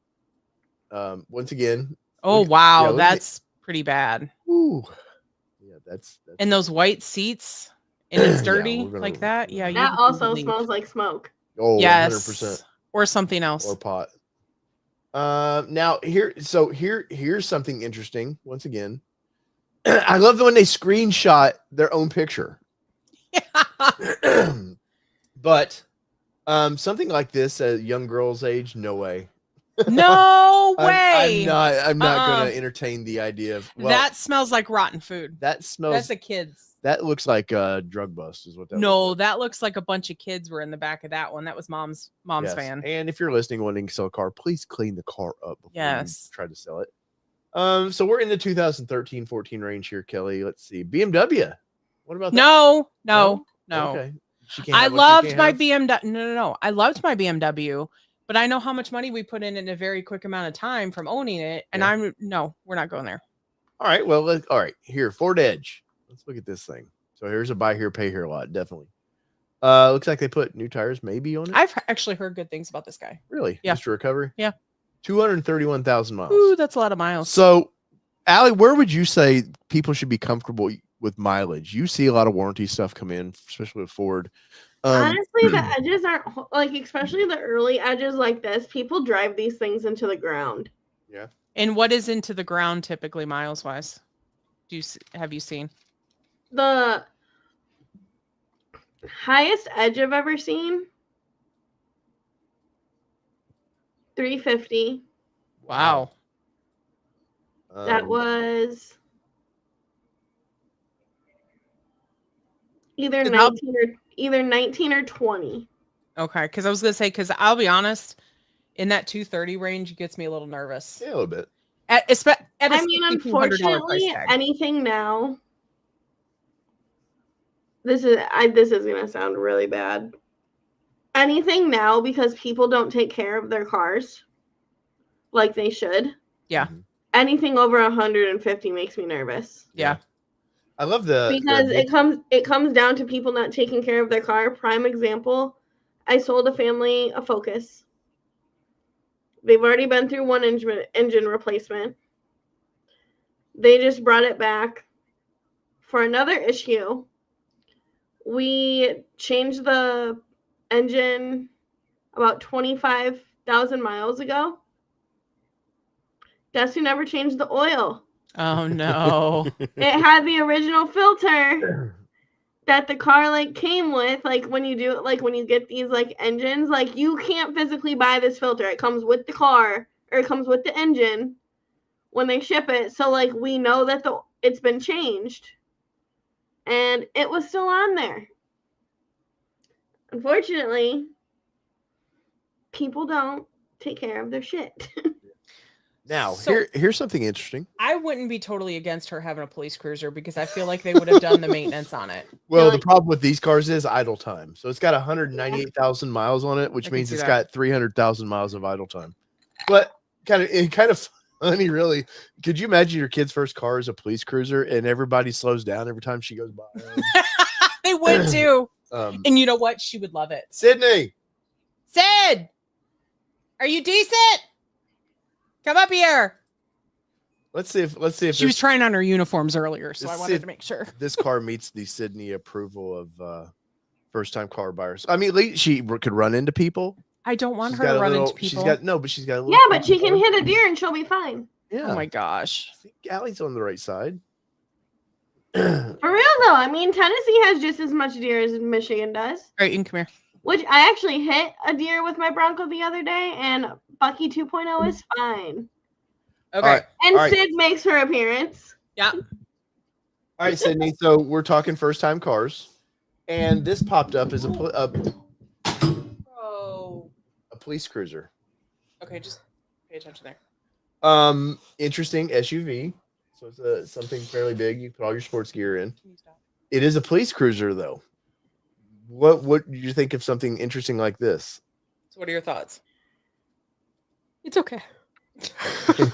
once again. Oh wow, that's pretty bad. Ooh. Yeah, that's and those white seats and it's dirty like that. Yeah, that also smells like smoke. Oh, yes, 100%. Or something else. Or pot. Now here's something interesting. Once again, I love when they screenshot their own picture. But something like this at a young girl's age, no way. No way. I'm not going to entertain the idea of that smells like rotten food. That's a kid's. That looks like a drug bust is what that No, looks like. that looks like a bunch of kids were in the back of that one. That was mom's Yes. van. And if you're listening wanting to sell a car, please clean the car up before you try to sell it. So we're in the 2013-14 range here, Kelly. Let's see. BMW. What about that? No. Okay. I loved my BMW. No. I loved my BMW, but I know how much money we put in a very quick amount of time from owning it. And we're not going there. All right. Well, all right. Here, Ford Edge. Let's look at this thing. So here's a buy here, pay here lot. Definitely. Looks like they put new tires maybe on it. I've actually heard good things about this guy. Really? Yeah. Mr. Recovery? Yeah. 231,000 miles. Ooh, that's a lot of miles. So, Allie, where would you say people should be comfortable with mileage? You see a lot of warranty stuff come in, especially with Ford. Honestly, the edges aren't especially the early edges like this. People drive these things into the ground. Yeah. And what is into the ground typically miles wise? Have you seen? The highest edge I've ever seen, 350. Wow. That was either 19 or 20. Okay, because I was gonna say, because I'll be honest, in that 230 range, it gets me a little nervous. Yeah, a little bit. Unfortunately, anything now. This is gonna sound really bad. Anything now, because people don't take care of their cars like they should. Yeah. Anything over 150 makes me nervous. Yeah. I love because it comes down to people not taking care of their car. Prime example, I sold a family a Focus. They've already been through one engine replacement. They just brought it back for another issue. We changed the engine about 25,000 miles ago. Guess who never changed the oil? Oh no. It had the original filter that the car came with. When you do it, when you get these engines, you can't physically buy this filter. It comes with the car, or it comes with the engine when they ship it. So we know that it's been changed. And it was still on there. Unfortunately, people don't take care of their shit. Now, here's something interesting. I wouldn't be totally against her having a police cruiser because I feel like they would have done the maintenance on it. Well, the problem with these cars is idle time. So it's got 198,000 miles on it, which means it's got 300,000 miles of idle time. But kind of funny, really. Could you imagine your kid's first car is a police cruiser and everybody slows down every time she goes by? They would too. And you know what? She would love it. Sydney. Sid, are you decent? Come up here. Let's see if she was trying on her uniforms earlier, so I wanted to make sure this car meets the Sydney approval of first-time car buyers. I mean, she could run into people. I don't want She's her got to a run little. into people. But she's got a little. Yeah, but she can hit a deer and she'll be fine. Yeah. Oh my gosh. I think Allie's on the right side. For real though, I mean, Tennessee has just as much deer as Michigan does. All right, you can come here. Which I actually hit a deer with my Bronco the other day, and Bucky 2.0 is fine. Okay. Right. And All Sid makes her appearance. Yeah. All right, Sydney. So we're talking first time cars, and this popped up as a police cruiser. Okay, just pay attention there. Interesting SUV. So it's something fairly big. You put all your sports gear in. Can you stop? It is a police cruiser, though. What do you think of something interesting like this? So what are your thoughts? It's okay.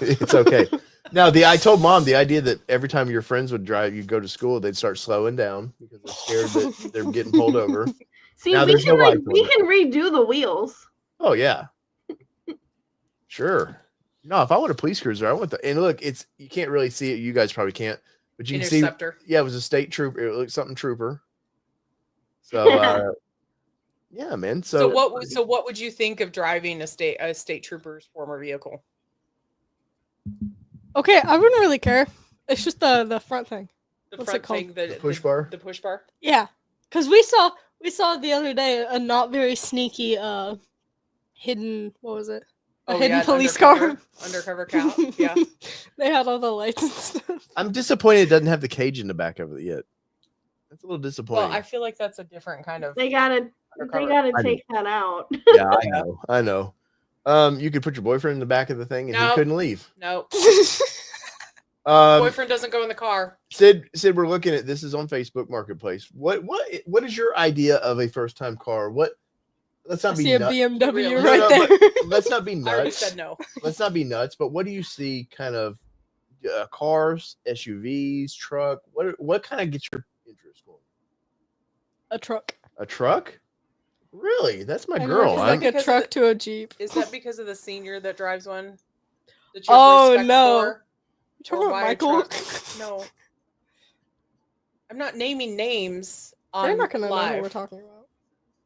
It's okay. Now, I told Mom the idea that every time your friends would drive, you go to school, they'd start slowing down because they're scared that they're getting pulled over. See, Now we there's can no lights on we it. can redo the wheels. Oh yeah, sure. No, if I want a police cruiser, I want and look, you can't really see it. You guys probably can't, but you can see. Interceptor. Yeah, it was a state trooper. It looked something trooper. So yeah, man. So what would you think of driving a state trooper's former vehicle? Okay, I wouldn't really care. It's just the front thing. The What's front it called? thing, the push bar. The push bar. Yeah, because we saw the other day a not very sneaky hidden, what was it? A hidden yeah, police car. Undercover cow. Yeah. They had all the lights and stuff. I'm disappointed it doesn't have the cage in the back of it yet. That's a little disappointing. Well, I feel like that's a different kind of. They gotta undercover. take that out. Yeah, I know. You could put your boyfriend in the back of the thing and he couldn't leave. No. Um, Boyfriend doesn't go in the car. Sid, we're looking at this is on Facebook Marketplace. What is your idea of a first time car? Let's not I be see a nuts. BMW Really? right No, there. but let's not be I already nuts. said no. Let's not be nuts. But what do you see? Kind of cars, SUVs, truck. What kind of gets your interest going? A truck. A truck? Really? That's my I know, girl. it's I'm- like a truck to a Jeep. Is that because of the senior that drives one? That you have Oh, respect no. for? You talking Or about why a Michael? truck? No. I'm not naming names on They're not gonna know live. who we're talking about.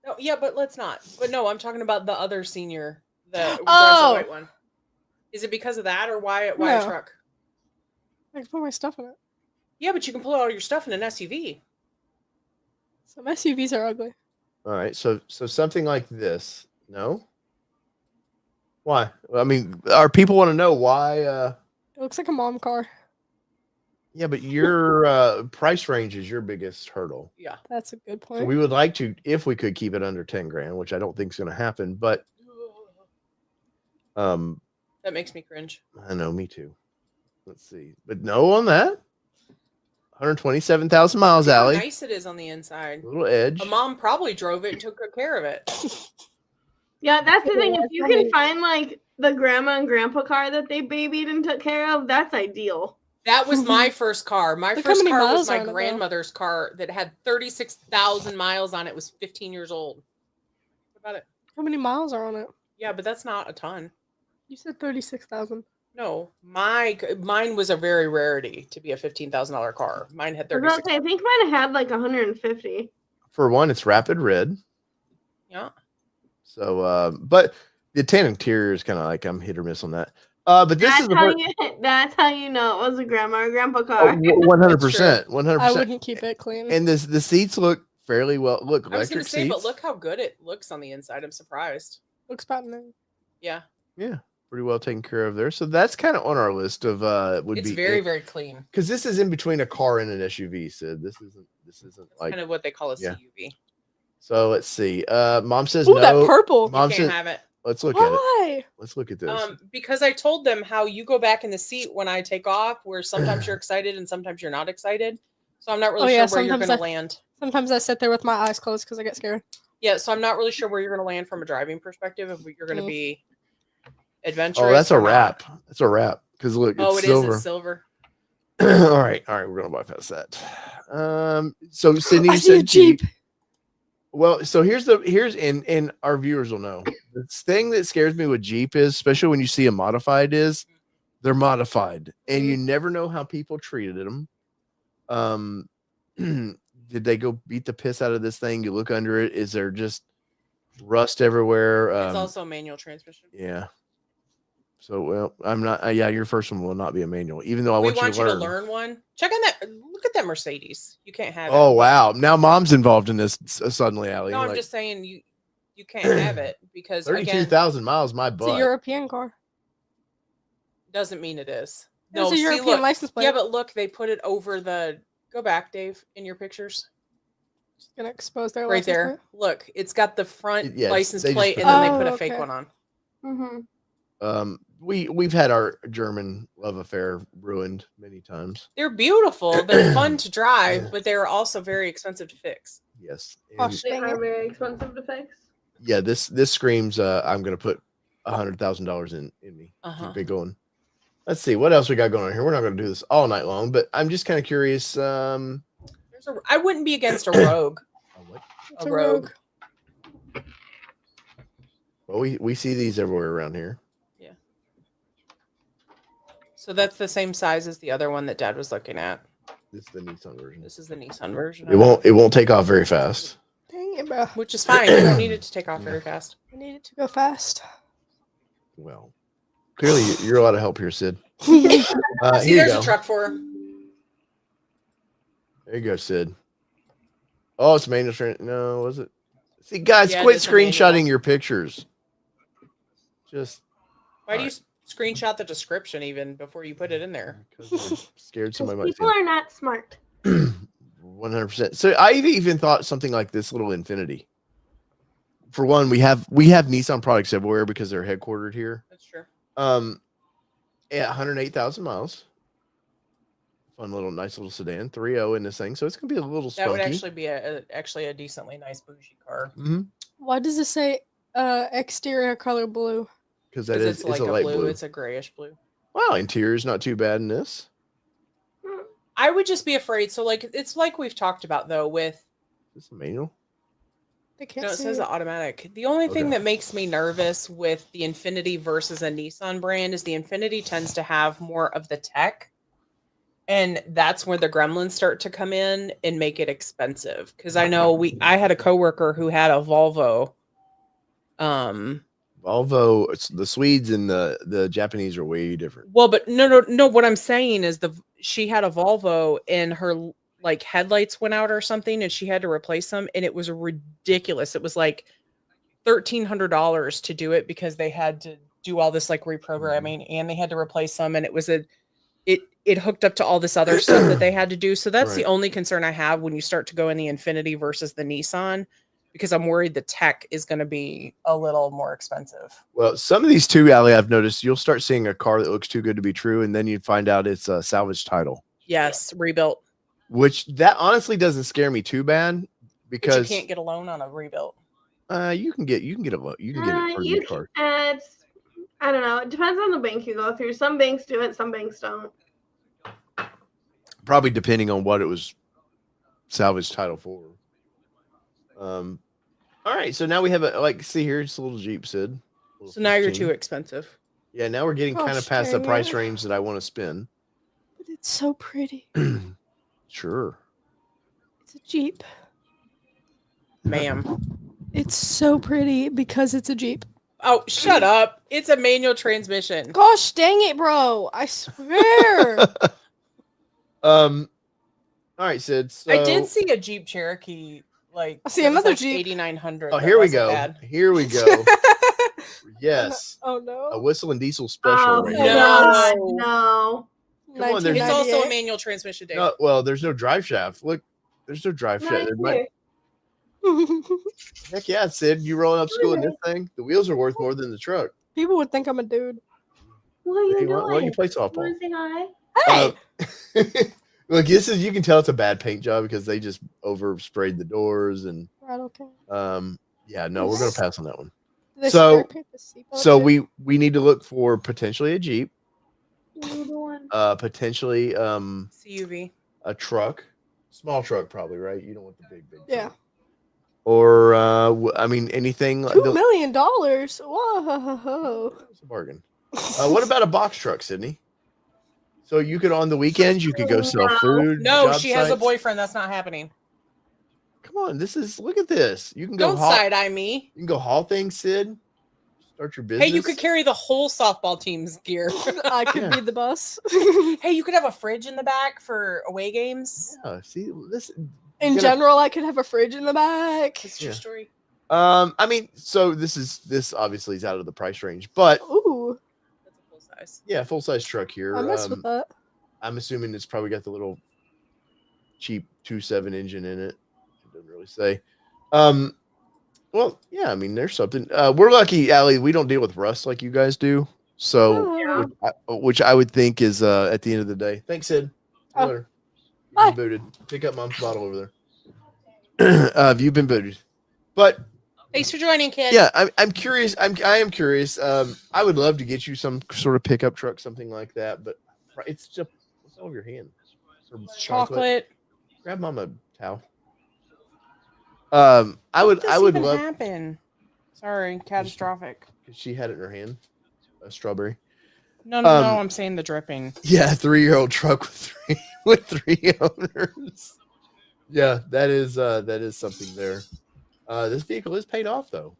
No, yeah, but let's not. But no, I'm talking about the other senior that drives Oh. the white one. Is it because of that or why a No. truck? I can put my stuff in it. Yeah, but you can pull all your stuff in an SUV. Some SUVs are ugly. All right. So something like this. No? Why? I mean, our people want to know why It looks like a mom car. yeah, but your price range is your biggest hurdle. Yeah. That's a good point. So we would like to, if we could, keep it under 10 grand, which I don't think is going to happen. But That makes me cringe. I know, me too. Let's see, but no on that. 127,000 miles, Look how Allie. nice it is on the inside. Little edge. A mom probably drove it and took good care of it. Yeah, that's the thing. If you funny. can find like the grandma and grandpa car that they babied and took care of, that's ideal. That was my first car. My Look how first many car was miles my on it, though. grandmother's car that had 36,000 miles on it. It was 15 years old. What about it? How many miles are on it? Yeah, but that's not a ton. You said 36,000. No, mine was a very rarity to be a $15,000 car. Mine had I was about 36. to say, I think mine had like 150. For one, it's rapid red. Yeah. So, but the tan interior is kind of like I'm hit or miss on that. But this is That's how you know it was a grandma or grandpa Oh, car. 100%, 100%. I wouldn't keep it clean. And the seats look fairly well. Look, I was going electric to say, seats. but look how good it looks on the inside. I'm surprised. Looks about new. Yeah. Yeah, pretty well taken care of there. So that's kind of on our list of It's very, very clean. because this is in between a car and an SUV. Sid, this isn't That's like kind of what they call a yeah. CUV. so. Let's see. Mom says Ooh, no. that purple. Mom You says can't have it. let's look at it. Why? Let's look at this. Because I told them how you go back in the seat when I take off, where sometimes you're excited and sometimes you're not excited. So I'm not really Oh, yeah, sure where you're sometimes going to land. Sometimes I sit there with my eyes closed because I get scared. Yeah, so I'm not really sure where you're going to land from a driving perspective. If you're going to Mm. be adventurous. Oh, that's a or not. wrap. That's a wrap. Because look, it's Oh, it is. silver. It's silver. all right, we're gonna bypass that. So Sydney, I you see a said Jeep. Well, so here's and our viewers will know the thing that scares me with Jeep is, especially when you see them modified, is they're modified, and you never know how people treated them. Did they go beat the piss out of this thing? You look under it. Is there just rust everywhere. It's also a manual transmission. Yeah. So, well, I'm not. Yeah, your first one will not be a manual, even though I We want you to learn. one. Check on that. Look at that Mercedes. You can't have it. Oh wow! Now mom's involved in this suddenly, Allie. No, I'm just saying you can't have it because 32,000 miles, my It's a butt. European car. Doesn't mean it is. It's a European license plate. Yeah, but look, they put it over the. Go back, Dave, in your pictures. Just gonna expose their Right license there. plate. Look, it's got the front Yes, license they just plate, put and then it they put on. a fake Okay. one on. Mm-hmm. We've had our German love affair ruined many times. They're beautiful. They're fun to drive, but they're also very expensive to fix. Yes. Oh, And shit. They Dang are it. very expensive to fix. yeah, this screams. I'm gonna put $100,000 in me. Keep it going. Let's see what else we got going on here. We're not gonna do this all night long, but I'm just kind of curious. I wouldn't be against a Rogue. What? It's A Rogue. Well, we see these everywhere around here. Yeah. So that's the same size as the other one that Dad was looking at. This is the Nissan version. This is the Nissan version. It won't take off very fast. Dang it, bro. Which is fine. You don't need it to take off very fast. I need it to go fast. Well, clearly you're a lot of help here, Sid. See, Here you there's go. a truck for her. There you go, Sid. Oh, it's manual. No, was it? See, guys, Yeah, quit it is a manual. screenshotting your pictures. Just Why do you screenshot the description even before you put it in there? because you're scared somebody might People are not smart. see. 100%. So I even thought something like this little Infinity. For one, we have Nissan products everywhere because they're headquartered here. That's true. Yeah, 108,000 miles. Fun little, nice little sedan, 3.0 in this thing. So it's gonna be a little spunky. That would actually be a decently nice bougie car. Why does it say exterior color blue? Because Because it's like a light blue. blue. It's a grayish blue. Wow, interior is not too bad in this. I would just be afraid. So like it's like we've talked about though with Is this a manual? They can't no, it see says it. automatic. The only thing Okay. that makes me nervous with the Infinity versus a Nissan brand is the Infinity tends to have more of the tech. And that's where the gremlins start to come in and make it expensive. Because I know I had a coworker who had a Volvo. Volvo, it's the Swedes and the Japanese are way different. Well, but no. What I'm saying is she had a Volvo and her like headlights went out or something, and she had to replace them, and it was ridiculous. It was like $1,300 to do it because they had to do all this like reprogramming, and they had to replace them, and it hooked up to all this other stuff that they had to do. So that's the Right. only concern I have when you start to go in the Infinity versus the Nissan, because I'm worried the tech is going to be a little more expensive. Well, some of these too, Allie, I've noticed you'll start seeing a car that looks too good to be true, and then you find out it's a salvage title. Yes, rebuilt. Which that honestly doesn't scare me too bad But because you can't get a loan on a rebuilt. you can get a loan. You can get it for a You new car. it's I don't know. It depends on the bank you go through. Some banks do it, some banks don't. Probably depending on what it was salvage title for. All right, so now we have see here, it's a little Jeep, Sid. So now you're 15. too expensive. Yeah, now we're getting kind of Gosh, past the dang price it. range that I want to spend. But it's so pretty. Sure. It's a Jeep. Ma'am. It's so pretty because it's a Jeep. Oh, shut up. It's a manual transmission. Gosh dang it, bro. I swear. All right, Sid. So, I did see a Jeep Cherokee like I see that was, another like, Jeep. 8,900. Oh, that here we wasn't go. bad. Here we go. Yes. Oh A no. whistle and diesel special. Oh right no. here. God, no. Come on, there's- It's also a 1998. manual transmission, Dave. No, well, there's no drive shaft. Look, there's no drive shaft. Not There might- here. Heck yeah, Sid. You rolling up school in this thing? The wheels are worth more than the truck. People would think I'm a dude. What are you Hey, doing? why don't you play softball? Want to say hi? Hey. Look, this is, you can tell it's a bad paint job because they just over sprayed the doors and I don't care. yeah, no, we're gonna pass on that one. Do they So- spray paint the seatbelt So too? we need to look for potentially a Jeep, What are you doing? potentially CUV. a truck, small truck probably, right? You don't want the big Yeah. truck. Or I mean anything like $2 million. Whoa. it's a bargain. What about a box truck, Sydney? So you could on the weekends you could go sell No. food. No, job she has a sites. boyfriend. That's not happening. Come on, look at this. You can go Don't side eye me. You can go haul things, Sid. Start your business. Hey, you could carry the whole softball team's gear. I could be the bus. Hey, you could have a fridge in the back for away games. Yeah, see this. In general, I could have a fridge in the back. It's your story. I mean, so this obviously is out of the price range, but Ooh, That's a full size. yeah, full size truck here. I mess with that. I'm assuming it's probably got the little cheap 2.7 engine in it. It doesn't really say. Well, yeah, I mean, there's something. We're lucky, Allie. We don't deal with rust like you guys do. So, Yeah. which I would think is at the end of the day. Thanks, Sid. Oh. You've Bye. been booted. Pick up Mom's bottle over there. You've been booted. But Thanks for joining, kid. yeah, I'm curious. I am curious. I would love to get you some sort of pickup truck, something like that. But it's just what's over your hand? Or Chocolate. Grab Mom a towel. I would love. Happen. Sorry, catastrophic. She had it in her hand. A strawberry. No, I'm saying the dripping. Yeah, 3-year-old truck with three owners. Yeah, that is something there. This vehicle is paid off though.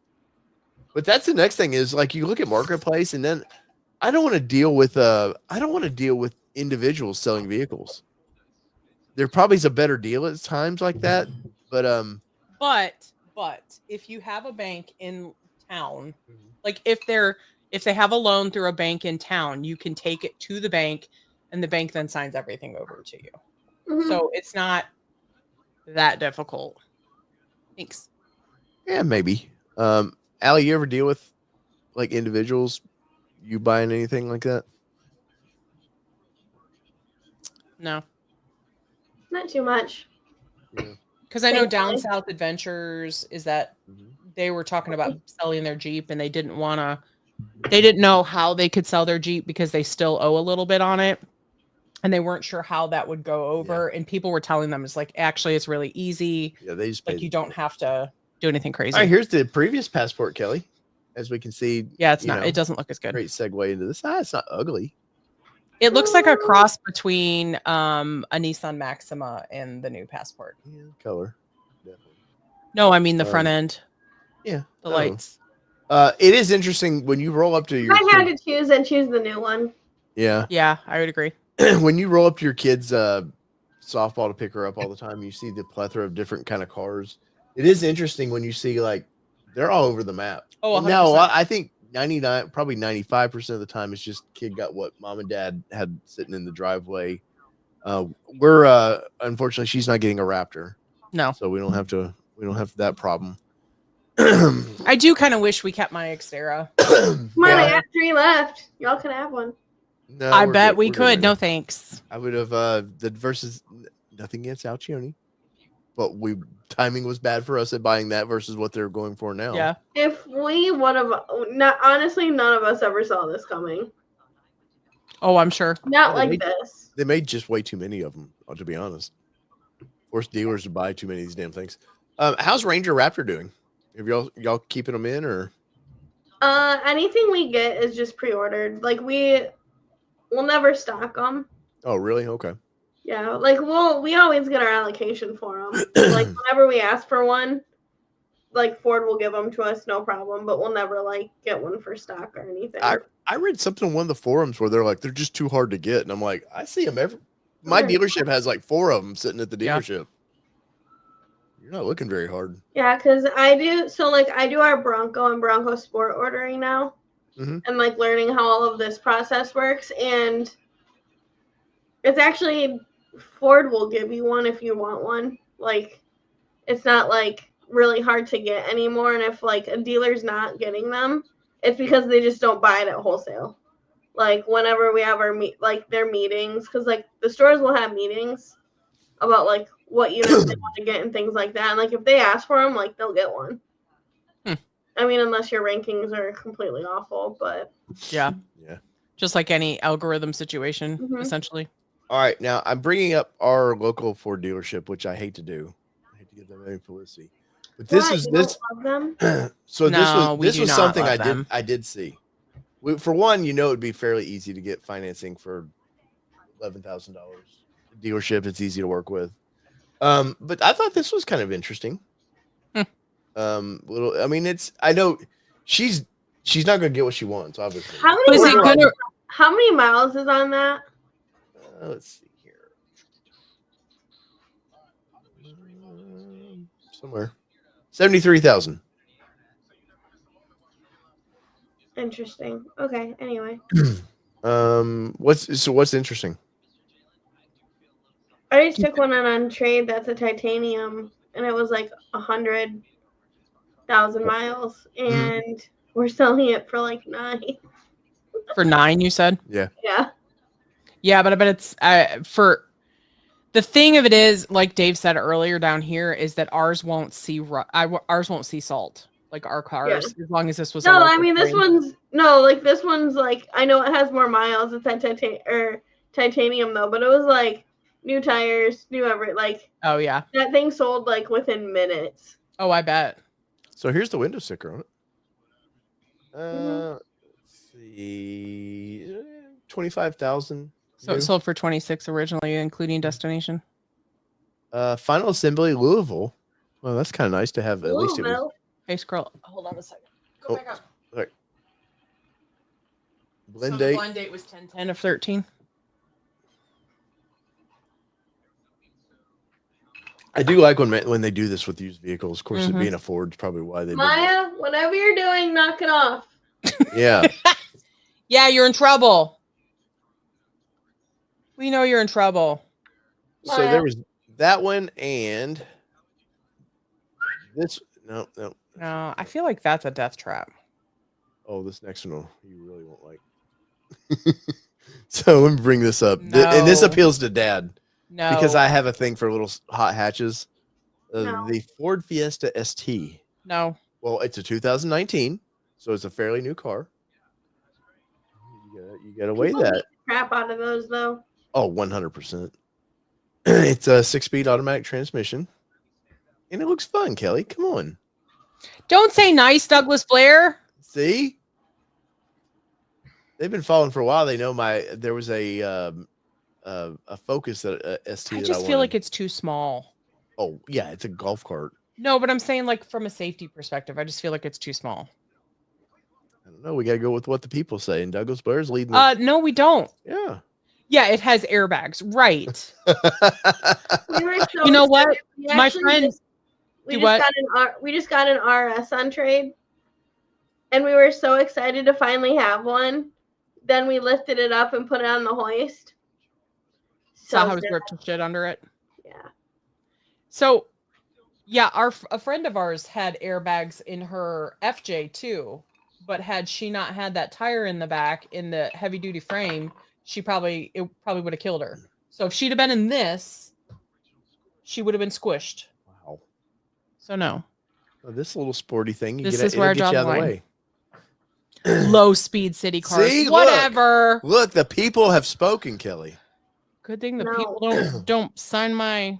But that's the next thing is like you look at marketplace and then I don't want to deal with individuals selling vehicles. There probably is a better deal at times like that, but if you have a bank in town, like if they have a loan through a bank in town, you can take it to the bank and the bank then signs everything over to you. Mhm. So it's not that difficult. Thanks. yeah, maybe. Allie, you ever deal with like individuals you buying anything like that? No. Not too much. Because I know Thankfully. Down South Adventures is that they were talking about selling their Jeep and they didn't know how they could sell their Jeep because they still owe a little bit on it. And they weren't sure how that would go over. And people were telling them it's like, actually, it's really easy. Yeah, they just Like you don't have to do anything crazy. All right, here's the previous passport, Kelly. As we can see, Yeah, it's not. It doesn't look as good. Great segue into this. It's not ugly. It looks like a cross between a Nissan Maxima and the new Passport. Yeah, color. Definitely. No, I mean the front end. Yeah, The lights. It is interesting when you roll up to your. I had to choose the new one. Yeah, Yeah, I would agree. when you roll up to your kid's softball to pick her up all the time, you see the plethora of different kind of cars. It is interesting when you see like they're all over the map. Oh, no, 100%. I think 99, probably 95% of the time it's just kid got what mom and dad had sitting in the driveway. We're unfortunately she's not getting a Raptor, No. so we don't have that problem. I do kind of wish we kept my Xterra. Come on, I got 3 left. Y'all can have one. No, I we're bet good. we We're good could. right No now. thanks. I would have the versus nothing against Alcione, but timing was bad for us at buying that versus what they're going for now. Yeah. If we would have, honestly, none of us ever saw this coming. Oh, I'm sure. Not Yeah, like this. They made just way too many of them, to be honest. Forced dealers to buy too many of these damn things. How's Ranger Raptor doing? Have y'all keeping them in or? Anything we get is just pre-ordered. Like we'll never stock them. Oh, really? Okay. Yeah, like we always get our allocation for them. Like whenever we ask for one, like Ford will give them to us, no problem. But we'll never like get one for stock or anything. I read something on one of the forums where they're like they're just too hard to get, and I'm like, I see them every. My dealership has like 4 of them sitting at the dealership. You're not looking very hard. Yeah, because I do. So like I do our Bronco and Bronco Sport ordering now, and like learning how all of this process works. And it's actually Ford will give you one if you want one. Like it's not like really hard to get anymore. And if like a dealer's not getting them, it's because they just don't buy it at wholesale. Like whenever we have our their meetings, because like the stores will have meetings about like what units they want to get and things like that. And like if they ask for them, like they'll get one. I mean, unless your rankings are completely awful, but Yeah. Yeah. Just like any algorithm situation, essentially. All right, now I'm bringing up our local Ford dealership, which I hate to do. I hate to give them any publicity, but this is you this. don't love them? So No, we this do was not something love them. I did see. For one, it'd be fairly easy to get financing for $11,000. Dealership, it's easy to work with. But I thought this was kind of interesting. Little. I mean, I know she's not going to get what she wants, obviously. How many miles is on that? Let's see here. Somewhere 73,000. Interesting. Okay. Anyway. What's interesting? I just took one on trade that's a titanium, and it was like 100,000 miles, and we're selling it for like 9. For 9, you said? Yeah. Yeah, but I bet it's for the thing of it is, like Dave said earlier down here, is that ours won't see salt. Like our cars, as long as this was. No, I mean this one's this one's like, I know it has more miles. It's that titanium though, but it was like new tires, new everything. Like, oh yeah, that thing sold like within minutes. Oh, I bet. So here's the window sticker on it. Let's see, 25,000. So it sold for 26 originally, including destination. Final assembly, Louisville. Well, that's kind of nice to have. At least it was. Hey, scroll. Hold on a second. Go back up. All right. Blend so date. The blend date was 10/10 of 13. I do like when they do this with used vehicles. Of course, it being a Ford is probably why they. Maya, whatever you're doing, knock it off. Yeah. Yeah, you're in trouble. We know you're in trouble. So there was that one and this. No. No, I feel like that's a death trap. Oh, this next one you really won't like. So let me bring this up. No. And this appeals to Dad. No. Because I have a thing for little hot hatches. No. The Ford Fiesta ST. No. Well, it's a 2019, so it's a fairly new car. You gotta weigh People that. beat the crap out of those though. Oh, 100%. It's a 6-speed automatic transmission. And it looks fun, Kelly. Come on. Don't say nice, Douglas Blair. See? They've been following for a while. They know there was a Focus that ST. I just feel like it's too small. Oh yeah, it's a golf cart. No, but I'm saying like from a safety perspective, I just feel like it's too small. I don't know. We gotta go with what the people say. And Douglas Blair's leading. No, we don't. Yeah. Yeah, it has airbags, right? We were so You know what? excited. My friend. We just got an RS on trade, and we were so excited to finally have one. Then we lifted it up and put it on the hoist. Saw how it was ripped to shit under it. Yeah. So, yeah, a friend of ours had airbags in her FJ too, but had she not had that tire in the back in the heavy duty frame, it probably would have killed her. So if she'd have been in this, she would have been squished. Wow. So no. Well, this little sporty thing. This is where I draw the line. Way. Low speed city cars. See, whatever. Look, the people have spoken, Kelly. Good thing the people don't sign my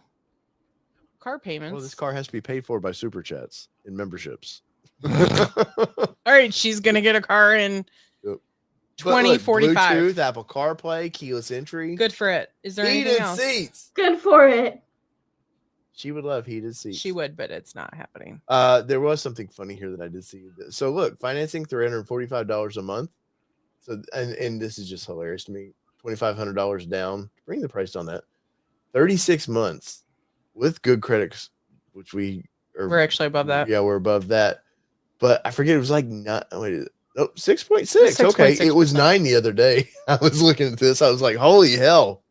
car payments. Well, this car has to be paid for by super chats and memberships. All right, she's gonna get a car in 2045. Bluetooth, Apple CarPlay, keyless entry. Good for it. Is there anything else? Seats. Good for it. She would love heated seats. She would, but it's not happening. There was something funny here that I did see. So look, financing $345 a month. So and this is just hilarious to me. $2,500 down. Bring the price on that. 36 months with good credits, which we're actually above that. Yeah, we're above that. But I forget, it was like 6.6. Okay, it was 9 the other day. I was looking at this. I was like, holy hell.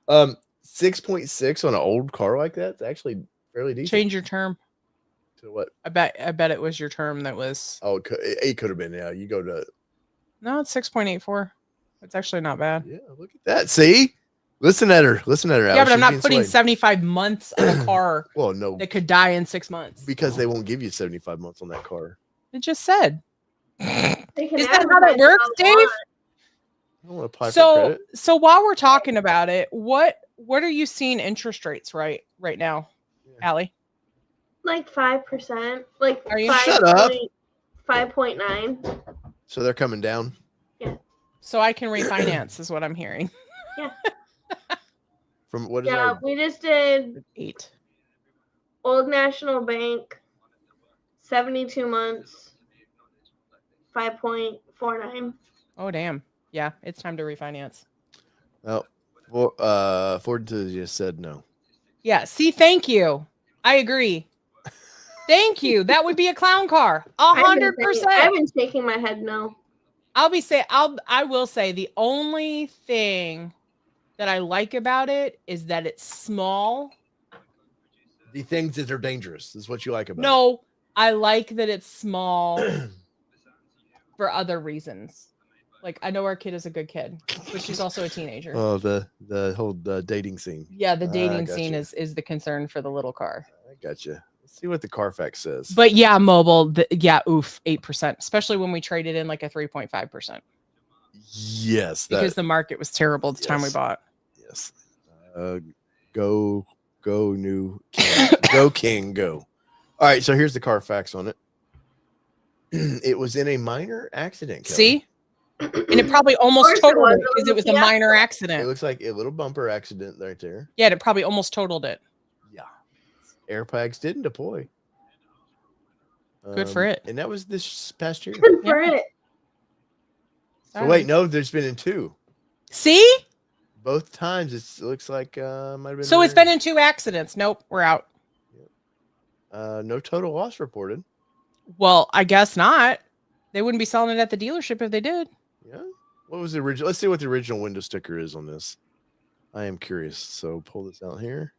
6.6 on an old car like that. It's actually fairly decent. Change your term. To what? I bet it was your term that was. Oh, it could have been. Yeah, you go to. No, it's 6.84. It's actually not bad. Yeah, look at that. See, listen at her. Yeah, but I'm not putting 75 months on a car. Well, no, that could die in 6 months because they won't give you 75 months on that car. It just said. Is that how that works, Dave? I don't want to apply for credit. So while we're talking about it, what are you seeing interest rates right now, Allie? Like 5%. Like, are you? Shut up. 5.9. So they're coming down. Yeah. So I can refinance, is what I'm hearing. Yeah. From what is Yeah, our we just did 8. Old National Bank, 72 months, 5.49. Oh damn. Yeah, it's time to refinance. Ford just said no. Yeah, see, thank you. I agree. Thank you. That would be a clown car. 100%. I've been shaking my head no. I will say the only thing that I like about it is that it's small. The things that are dangerous is what you like about No, I like that it's small for other reasons. Like, I know our kid is a good kid, but she's also a teenager. Oh, the whole dating scene. Yeah, the dating gotcha. scene is the concern for the little car. I gotcha. Let's see what the Carfax says. But yeah, mobile, 8%, especially when we traded in like a 3.5%. Yes, Because the market was terrible at the time we Yes. bought. yes. Go new king. Go king, go. All right, so here's the Carfax on it. It was in a minor accident. Kelly. See? And it probably almost course it totaled was. it It because was it a was a Fiesta. minor It accident. looks like a little bumper accident right there. Yeah, it probably almost totaled it. Yeah. Airbags didn't deploy. Good for it. And that was this past year. Good for Yeah. it. So wait, no, there's been in 2. See? Both times it looks like might have been. So it's been in 2 accidents. Nope, we're out. No total loss reported. Well, I guess not. They wouldn't be selling it at the dealership if they did. Yeah. What was the original? Let's see what the original window sticker is on this. I am curious. So pull this out here.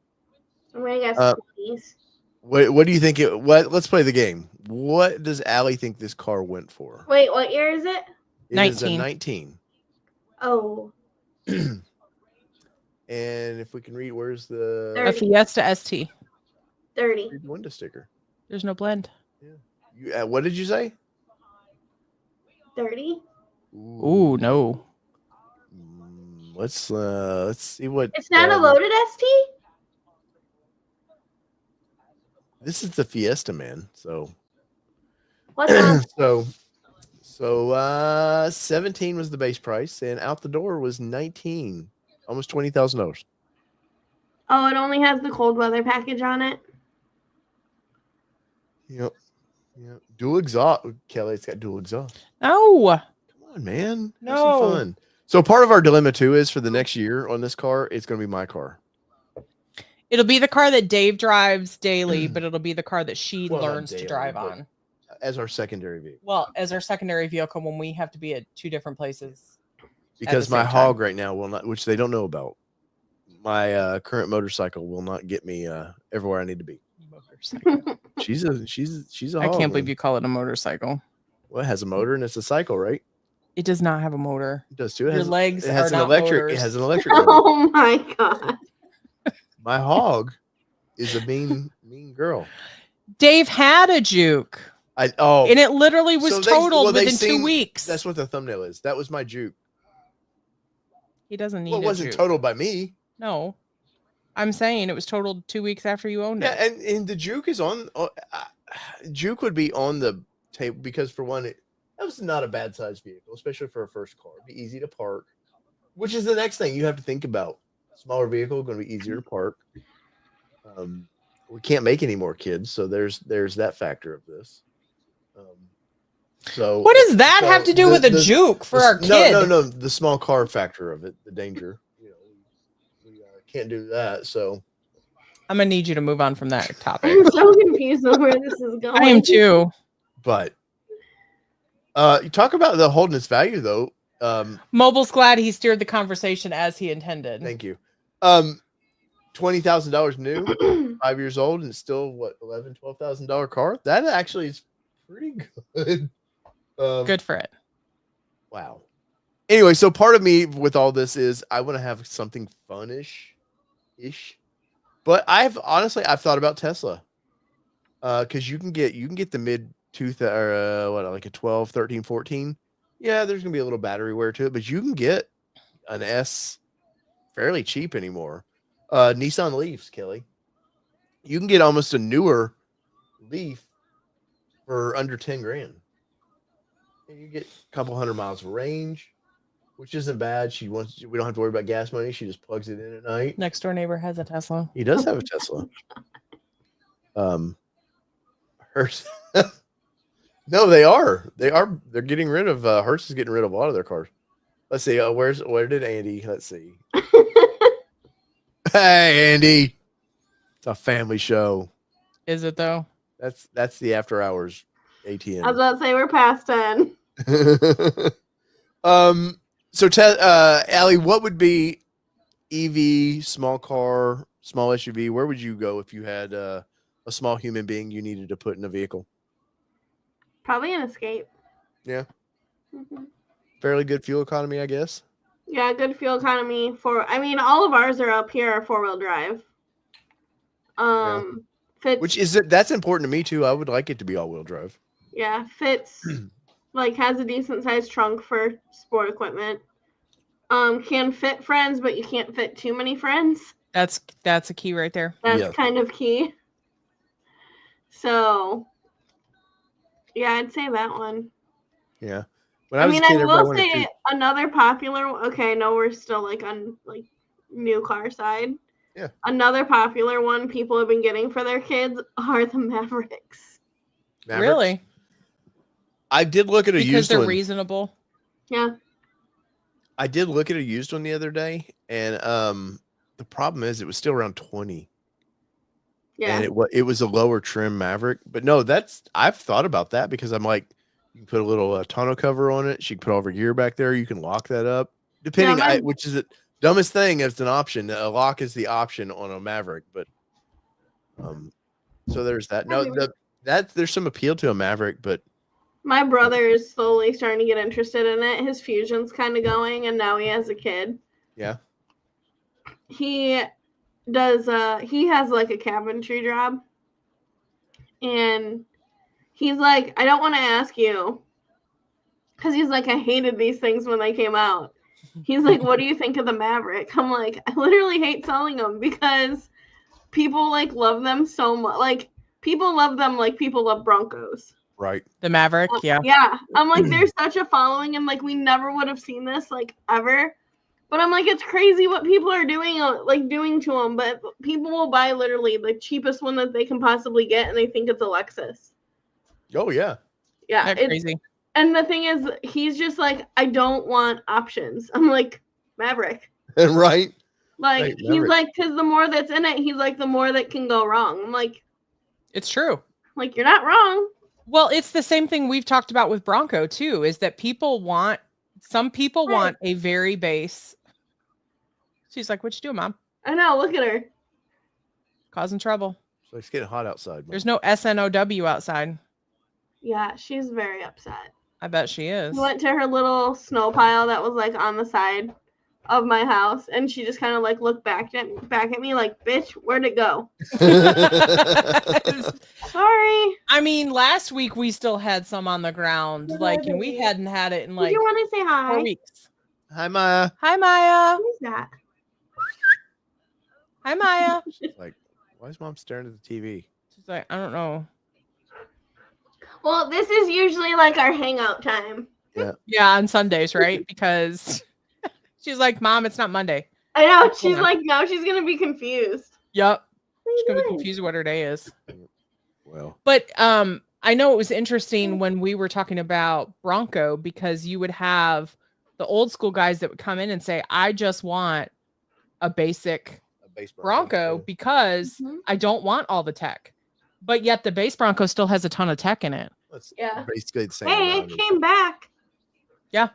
I'm gonna guess please. What do you think it? What? Let's play the game. What does Allie think this car went for? Wait, what year is it? It is a 19. 19. Oh, And if we can read, where's the A Fiesta ST. 30. window sticker? There's no blend. What did you say? 30. Ooh, no. Let's see what. It's not a loaded ST? This is the Fiesta, man. So What's on? so 17 was the base price, and out the door was 19, almost $20,000. Oh, it only has the cold weather package on it. Yep. Dual exhaust, Kelly. It's got dual exhaust. No. Come on, man. No. Have some fun. So part of our dilemma too is for the next year on this car, it's going to be my car. It'll be the car that Dave drives daily, but it'll be the car that she Well, not learns to daily, drive but- on. As our secondary vehicle. Well, as our secondary vehicle when we have to be at 2 different places. Because the my same hog time. right now will not, which they don't know about. My current motorcycle will not get me everywhere I need to be. Motorcycle. She's a I hog, can't believe man. you call it a motorcycle. Well, it has a motor and it's a cycle, right? It does not have a motor. It does too. It Your has, legs it has are an not electric. motors. It has an electric motor. Oh my god. My hog is a mean girl. Dave had a Juke, And it literally was so totaled they've within 2 seen- weeks. That's what the thumbnail is. That was my Juke. He doesn't need Well, it a wasn't Juke. totaled by me. No. I'm saying it was totaled 2 weeks after you owned Yeah, it. and the Juke is on. Juke would be on the table because for one, that was not a bad sized vehicle, especially for a first car. It'd be easy to park, which is the next thing you have to think about. Smaller vehicle going to be easier to park. We can't make any more kids, so there's that factor of this. So What does that have to do with a Juke for our kid? No, the small car factor of it, the danger. We can't do that. So I'm gonna need you to move on from that topic. I'm so confused on where this is going. I am too. but you talk about the holding its value though. Mobile's glad he steered the conversation as he intended. Thank you. $20,000 new, 5 years old, and still what $12,000 car. That actually is pretty good. Good for it. Wow. Anyway, so part of me with all this is I want to have something funish, but I've thought about Tesla, because you can get the mid like a 12, 13, 14. Yeah, there's gonna be a little battery wear to it, but you can get an S fairly cheap anymore. Nissan Leafs, Kelly. You can get almost a newer Leaf for under 10 grand. And you get a couple hundred miles of range. which isn't bad. We don't have to worry about gas money. She just plugs it in at night. Next door neighbor has a Tesla. He does have a Tesla. Hers. No, they are. They're getting rid of. Hertz is getting rid of a lot of their cars. Let's see. Where did Andy? Let's see. Hey, Andy. It's a family show. Is it though? That's the after hours ATM. I was about to say we're past 10. So Allie, what would be EV, small car, small SUV? Where would you go if you had a small human being you needed to put in a vehicle? Probably an Escape. Yeah. Mm-hmm. Fairly good fuel economy, I guess. Yeah, good fuel economy. All of ours are up here are 4-wheel drive. Fits, That's important to me too. I would like it to be all-wheel drive. Yeah, fits has a decent sized trunk for sport equipment. Can fit friends, but you can't fit too many friends. That's a key right there. That's kind of key. So, yeah, I'd say that one. Yeah. I will say another popular. Okay, no, we're still on new car side. Yeah. Another popular one people have been getting for their kids are the Mavericks. Really? I did look at a used one. Because they're reasonable. Yeah. I did look at a used one the other day, and the problem is it was still around 20. Yeah. And it was a lower trim Maverick. But no, I've thought about that because I'm like, you can put a little tonneau cover on it. She can put all of her gear back there. You can lock that up. Depending, which is the dumbest thing as an option. A lock is the option on a Maverick, but so there's that. No, there's some appeal to a Maverick, but my brother is slowly starting to get interested in it. His Fusion's kind of going, and now he has a kid. Yeah. He does. He has a cabinetry job, and he's like, I don't want to ask you, because he's like, I hated these things when they came out. He's like, what do you think of the Maverick? I'm like, I literally hate selling them because people love them so much. People love them like people love Broncos. Right. The Maverick, yeah. Yeah. I'm like, there's such a following, and we never would have seen this ever. But I'm like, it's crazy what people are doing to them. But people will buy literally the cheapest one that they can possibly get, and they think it's a Lexus. Oh yeah. Yeah. That's crazy. And the thing is, he's just like, I don't want options. I'm like, Maverick. Right. He's like, because the more that's in it, he's like, the more that can go wrong. I'm like, it's true. You're not wrong. Well, it's the same thing we've talked about with Bronco too, is that some people want a very base. She's like, what you doing, Mom? I know, look at her. Causing trouble. So it's getting hot outside. There's no SNOW outside. Yeah, she's very upset. I bet she is. We went to her little snow pile that was on the side of my house, and she just kind of looked back at me like, bitch, where'd it go? Sorry. I mean, last week we still had some on the ground, and we hadn't had it in Do you want to say hi? 4 weeks. Hi, Maya. Hi, Maya. Who's that? Hi, Maya. She's like, why is Mom staring at the TV? She's like, I don't know. Well, this is usually our hangout time. Yeah. Yeah, on Sundays, right? Because she's like, Mom, it's not Monday. I know. She's like, now she's gonna be confused. Yep. She's gonna be confused what her day is. Well. But I know it was interesting when we were talking about Bronco, because you would have the old school guys that would come in and say, I just want a base Bronco because I don't want all the tech. But yet the base Bronco still has a ton of tech in it. Yeah. Basically the same. Hey, it came back. Yeah.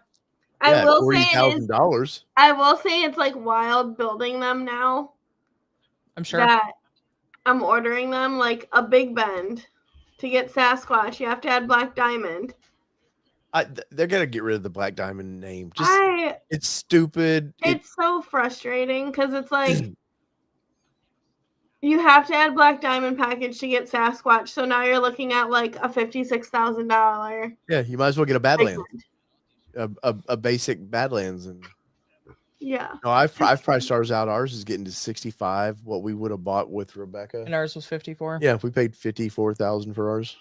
I will say $40,000. I will say it's wild building them now. I'm sure. That I'm ordering them a Big Bend. To get Sasquatch, you have to add Black Diamond. They're gonna get rid of the Black Diamond name. It's stupid. It's so frustrating because it's you have to add Black Diamond package to get Sasquatch. So now you're looking at a $56,000. Yeah, you might as well get a Badlands, a basic Badlands, and yeah. No, I've priced ours out. Ours is getting to 65. What we would have bought with Rebecca, and ours was 54. Yeah, we paid 54,000 for ours.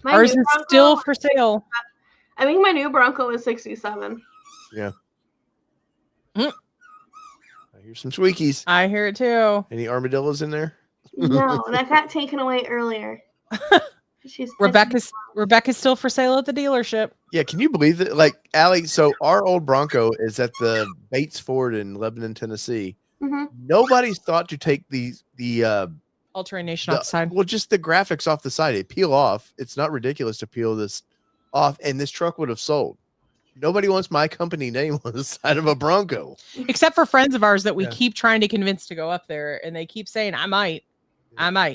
Ours is still for sale. I think my new Bronco is 67. Yeah. Mm. I hear some squeakies. I hear it too. Any armadillos in there? No, that got taken away earlier. She's Rebecca's still for sale at the dealership. Yeah, can you believe it? Like, Allie, so our old Bronco is at the Bates Ford in Lebanon, Tennessee. Mm-hmm. Nobody's thought to take the Alternation off the side. well, just the graphics off the side. They peel off. It's not ridiculous to peel this off, and this truck would have sold. Nobody wants my company name on the side of a Bronco. Except for friends of ours that we Yeah. keep trying to convince to go up there, and they keep saying, I might.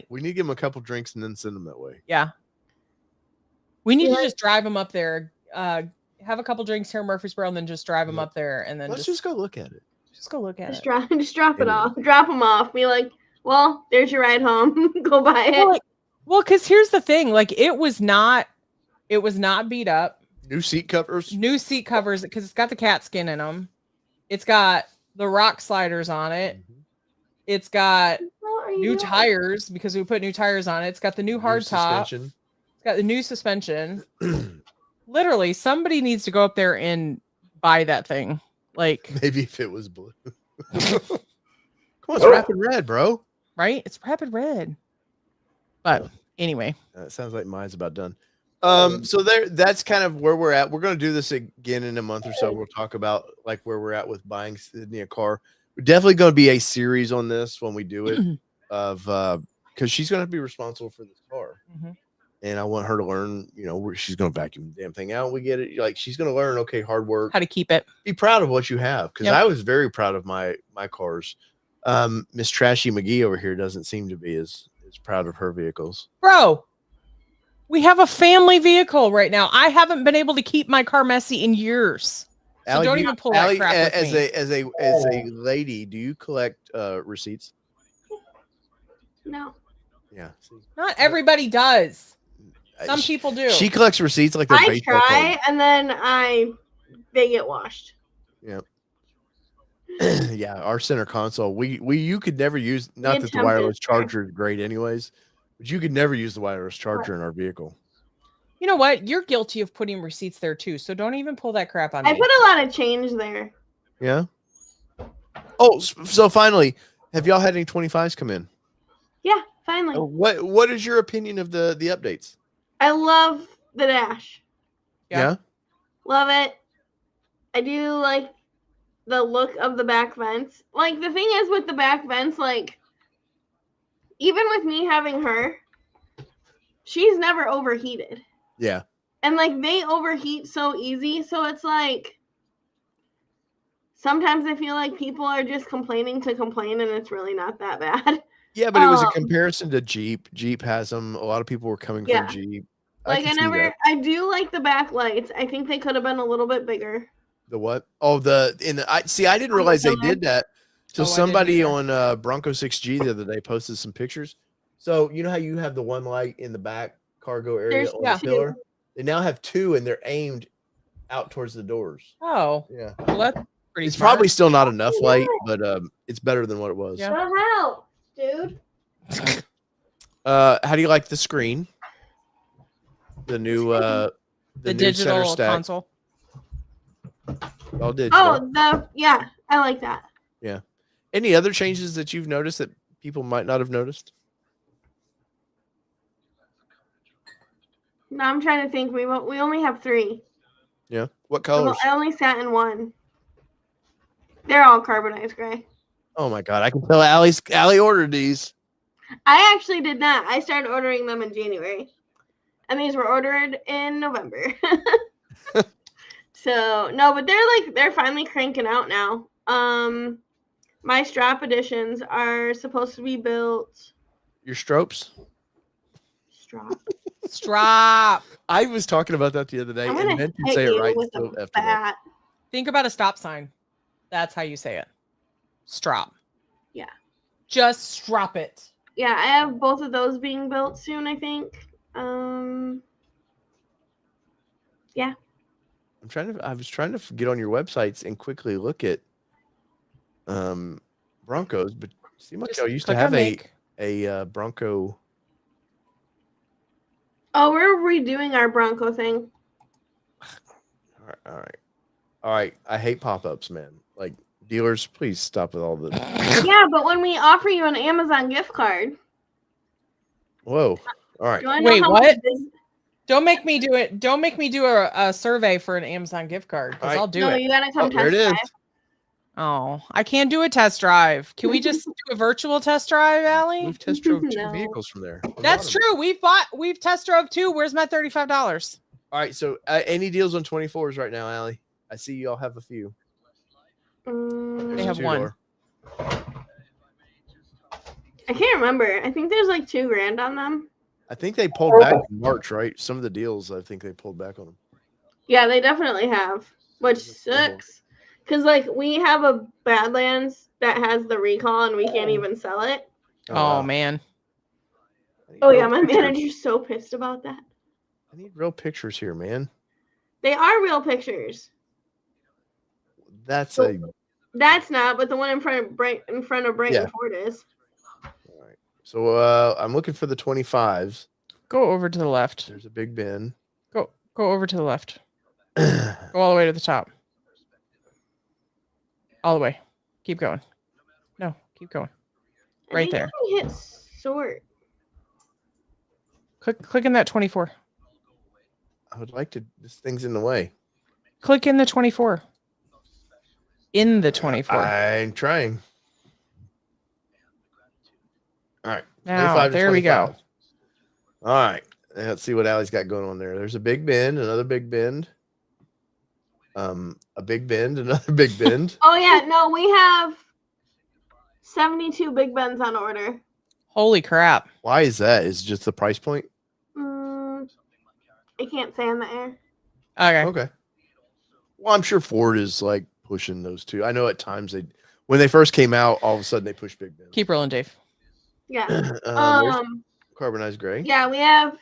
We need to give them a couple drinks and then send them that way. Yeah. We need to just drive them up there. Have a couple drinks here in Murfreesboro, and then just drive them up there, and then Let's just go look at it. Just go look at Just it. just drop it off. Drop them off. Be like, well, there's your ride home. Go buy it. Well, because here's the thing: like, it was not beat up. New seat covers. New seat covers, because it's got the cat skin in them. It's got the rock sliders on it. Mm-hmm. It's got What are you new doing? tires because we put new tires on it. It's got the new hard top. Suspension. It's got the new suspension. Literally, somebody needs to go up there and buy that thing. Like, Maybe if it was blue. Come on, it's rapid red, bro. right? It's rapid red. But anyway, It sounds like mine's about done. So that's kind of where we're at. We're going to do this again in a month or so. We'll talk about like where we're at with buying Sydney a car. We're definitely going to be a series on this when we do it of because she's going to be responsible for this car. Mhm. And I want her to learn, where she's going to vacuum the damn thing out. We get it. Like, she's going to learn, okay, hard work. how to keep it. Be proud of what you have. Because Yep. I was very proud of my cars. Miss Trashy McGee over here doesn't seem to be as proud of her vehicles. Bro, we have a family vehicle right now. I haven't been able to keep my car messy in years. So Allie, don't even pull that Allie, crap with me. as a lady, do you collect receipts? No. Yeah. See. Not everybody does. Some She- people do. She collects receipts like they're I baseball try, and then they get washed. cards. Yeah, our center console. You could never use, not that the attempted, wireless sure. charger is great anyways, but you could never use the wireless charger in our vehicle. You know what? You're guilty of putting receipts there too. So don't even pull that crap on I me. put a lot of change there. Yeah. Oh, so finally, have y'all had any 25s come in? Yeah, finally. What is your opinion of the updates? I love the dash. Yeah. Love it. I do like the look of the back vents. Like, the thing is with the back vents, like, even with me having her, she's never overheated. Yeah. And, like, they overheat so easy. So it's like, sometimes I feel like people are just complaining to complain, and it's really not that bad. Yeah, but it was a comparison to Jeep. Jeep has them. A lot of people were coming Yeah. from Jeep. Like, can see that. I do like the backlights. I think they could have been a little bit bigger. The what? Oh, I didn't realize they did that. So Oh, I didn't somebody either. on Bronco 6G the other day posted some pictures. So you know how you have the one light in the back cargo area There's on yeah. the pillar? They now have two, and they're aimed out towards the doors. Oh, Yeah. well, that's pretty It's smart. probably still not enough light, but it's better than what it was. Yeah. The hell, dude? How do you like the screen? The new the new center digital stack. console. All digital. Yeah, I like that. Any other changes that you've noticed that people might not have noticed? No, I'm trying to think. We only have 3. Yeah. What colors? I only sat in 1. They're all carbonized gray. Oh my god, I can tell Allie ordered these. I actually did not. I started ordering them in January, and these were ordered in November. So no, but they're finally cranking out now. My strap editions are supposed to be built. Your stropes? Strap. Stop. I was talking about that the other day I'm and gonna meant to hit say it you right. with So a after that. bat. Think about a stop sign. That's how you say it. Strop. Yeah. Just strop it. Yeah, I have both of those being built soon, I think. Yeah. I was trying to get on your websites and quickly look at Broncos, but it seemed like Just y'all used to click have on a make. Bronco. Oh, we're redoing our Bronco thing. All right. All right, I hate pop-ups, man. Like dealers, please stop with all the. Yeah, but when we offer you an Amazon gift card, Whoa! All right. do I know Wait, how what? much this? Don't make me do it. Don't make me do a survey for an Amazon gift card because Alright. I'll do No, it. you gotta come There it test is. drive. Oh, I can't do a test drive. Can we just do a virtual test drive, Allie? We've test drove 2 No. vehicles from there. That's true. We've test drove too. Where's my $35? All right, so any deals on 24s right now, Allie? I see you all have a few. They There's a have one. two-door. I can't remember. I think there's like $2,000 on them. I think they pulled back in March, right? Some of the deals, I think they pulled back on them. Yeah, they definitely have, which sucks. Because like we have a Badlands that has the recall and we can't even sell it. Oh, wow. man. I need Oh real yeah, my pictures. manager's so pissed about that. I need real pictures here, man. They are real pictures. That's So- a. That's not, but the one in front of Brighton Yeah. Ford is. All right. So I'm looking for the 25s. Go over to the left. There's a Big Ben. Go over to the left. Go all the way to the top. All the way. Keep going. No, keep going. I Right think there. I can hit sort. Click in that 24. I would like to. This thing's in the way. Click in the 24. In the 24. I'm trying. All right. Now, 25 to there we go. 25. All right. Let's see what Allie's got going on there. There's a Big Bend, another Big Bend. A Big Bend, another Big Bend. Oh yeah, no, we have 72 Big Bens on order. Holy crap. Why is that? Is it just the price point? I can't say in the air. Okay. Okay. Well, I'm sure Ford is like pushing those two. I know at times when they first came out, all of a sudden they pushed Big Bend. Keep rolling, Dave. Yeah. There's carbonized gray. Yeah, we have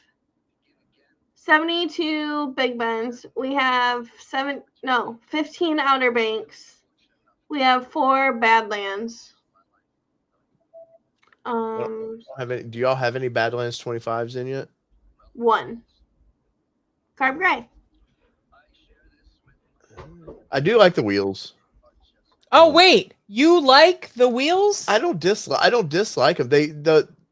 72 Big Bens. We have 15 Outer Banks. We have 4 Badlands. Do y'all have any Badlands 25s in yet? 1. Carb gray. I do like the wheels. Oh, wait. You like the wheels? I don't dislike them.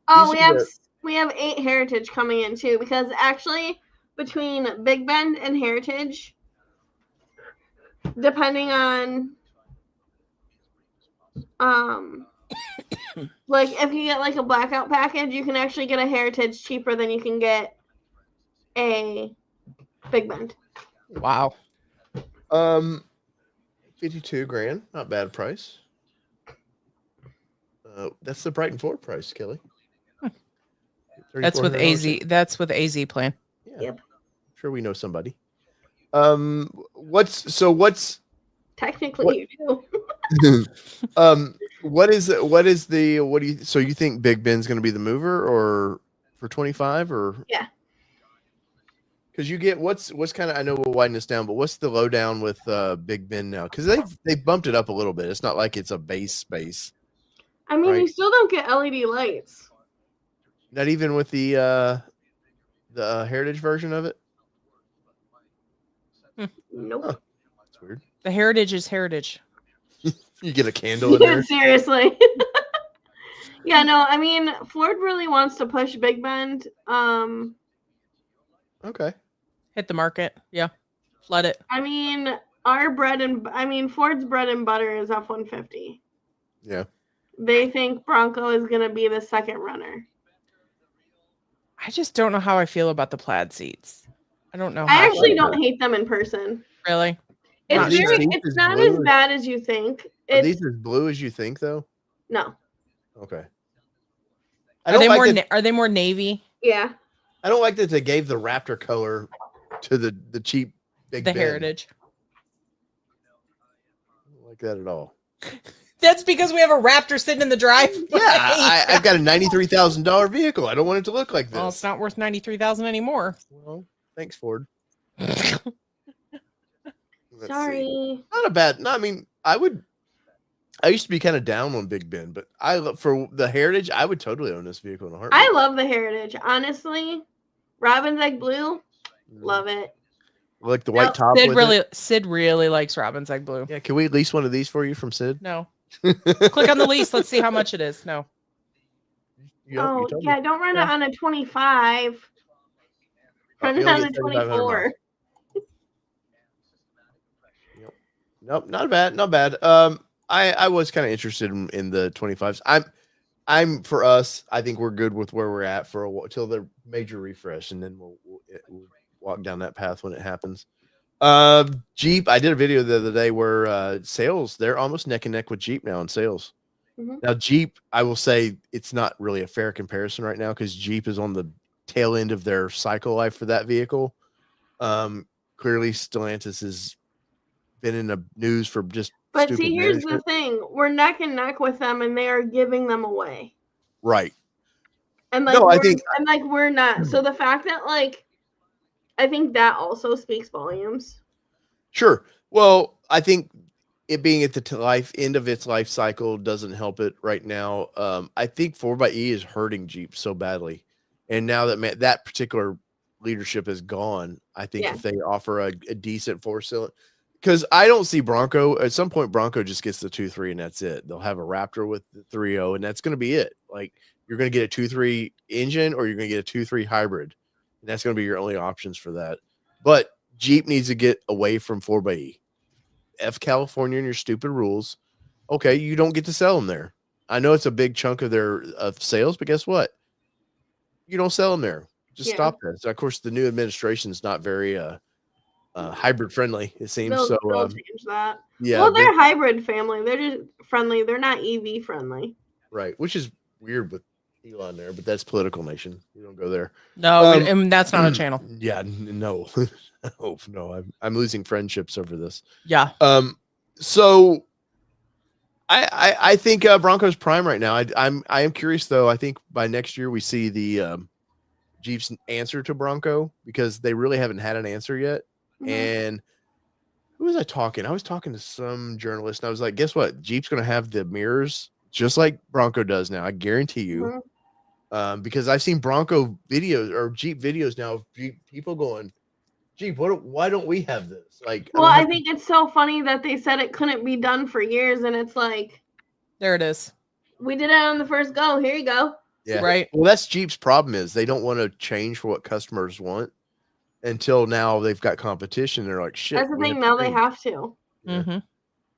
Oh, These we have 8 Heritage coming in too, because actually between Big Bend and Heritage, depending on like if you get like a blackout package, you can actually get a Heritage cheaper than you can get a Big Bend. Wow. 52 grand, not bad price. That's the Brighton Ford price, Kelly. That's with $3,400. AZ. That's with AZ plan. Yeah. Yep. Sure, we know somebody. What's Technically, you do. so you think Big Ben's going to be the mover or for 25 or? Yeah. Because you get what's kind of, I know we'll widen this down, but what's the lowdown with Big Ben now? Because they've bumped it up a little bit. It's not like it's a base space. I mean, Right. you still don't get LED lights. Not even with the Heritage version of it. Nope. Huh. That's weird. The heritage is heritage. You get a candle in there. Seriously. Yeah, no, I mean, Ford really wants to push Big Bend. Okay. Hit the market. Yeah. Flood it. I mean, Ford's bread and butter is F-150. Yeah. They think Bronco is going to be the second runner. I just don't know how I feel about the plaid seats. I don't know. I how actually feel. don't hate them in person. Really. It's Are these seats it's as not blue as as- bad as you think. Are It's these as blue as you think, though? no. Okay. Are they more? Are they more navy? Yeah. I don't like that they gave the Raptor color to the cheap Big The Ben. heritage. I don't like that at all. That's because we have a Raptor sitting in the driveway. Yeah, I've got a $93,000 vehicle. I don't want it to look like this. Well, it's not worth 93,000 anymore. Well, thanks, Ford. Let's see. Sorry. Not a bad. No, I mean, I used to be kind of down on Big Ben, but for the Heritage, I would totally own this vehicle in a heartbeat. I love the Heritage. Honestly, Robin's Egg Blue, love it. Like the white top. Sid really likes Robin's Egg Blue. Yeah, can we lease one of these for you from Sid? No. Click on the lease. Let's see how much it is. No. Don't run it on a 25. Run it on a 24. Nope, not bad. I was kind of interested in the 25s. I'm for us. I think we're good with where we're at for till the major refresh, and then we'll walk down that path when it happens. Jeep. I did a video the other day where sales, they're almost neck and neck with Jeep now in sales. Mm-hmm. Now Jeep, I will say it's not really a fair comparison right now because Jeep is on the tail end of their cycle life for that vehicle. Clearly Stellantis has been in the news for just. But see, here's the thing: we're neck and neck with them, and they are giving them away. Right. And like, we're not. So the fact that I think that also speaks volumes. Sure. Well, I think it being at the end of its life cycle doesn't help it right now. I think 4xe is hurting Jeep so badly, and now that that particular leadership is gone, I think if they offer a decent 4-cylinder. Because I don't see Bronco. At some point, Bronco just gets the 2.3 and that's it. They'll have a Raptor with the 3.0 and that's going to be it. Like you're going to get a 2.3 engine or you're going to get a 2.3 hybrid. And that's going to be your only options for that. But Jeep needs to get away from 4xe. F California and your stupid rules. Okay, you don't get to sell them there. I know it's a big chunk of their sales, but guess what? You don't sell them there. Just stop that. So, of course, the new administration is not very hybrid friendly, it seems. They'll change that. Yeah. Well, they're hybrid family. They're just friendly. They're not EV friendly. Right. Which is weird with Elon there, but that's political nation. You don't go there. No, and that's not a channel. Yeah. No. No. I'm losing friendships over this. Yeah. So I think Bronco's prime right now. I am curious though. I think by next year we see the Jeep's answer to Bronco because they really haven't had an answer yet. Mm-hmm. And who was I talking? I was talking to some journalist and I was like, guess what? Jeep's going to have the mirrors just like Bronco does now. I guarantee you. Mm-hmm. Because I've seen Bronco videos or Jeep videos now of people going, Jeep, why don't we have this? Like, well, I think it's so funny that they said it couldn't be done for years. And it's like, there it is. We did it on the first go. Here you go. Yeah. Right. Well, that's Jeep's problem is they don't want to change for what customers want. Until now, they've got competition. They're like, shit. That's the thing. Now they have to. Yeah. Mm-hmm.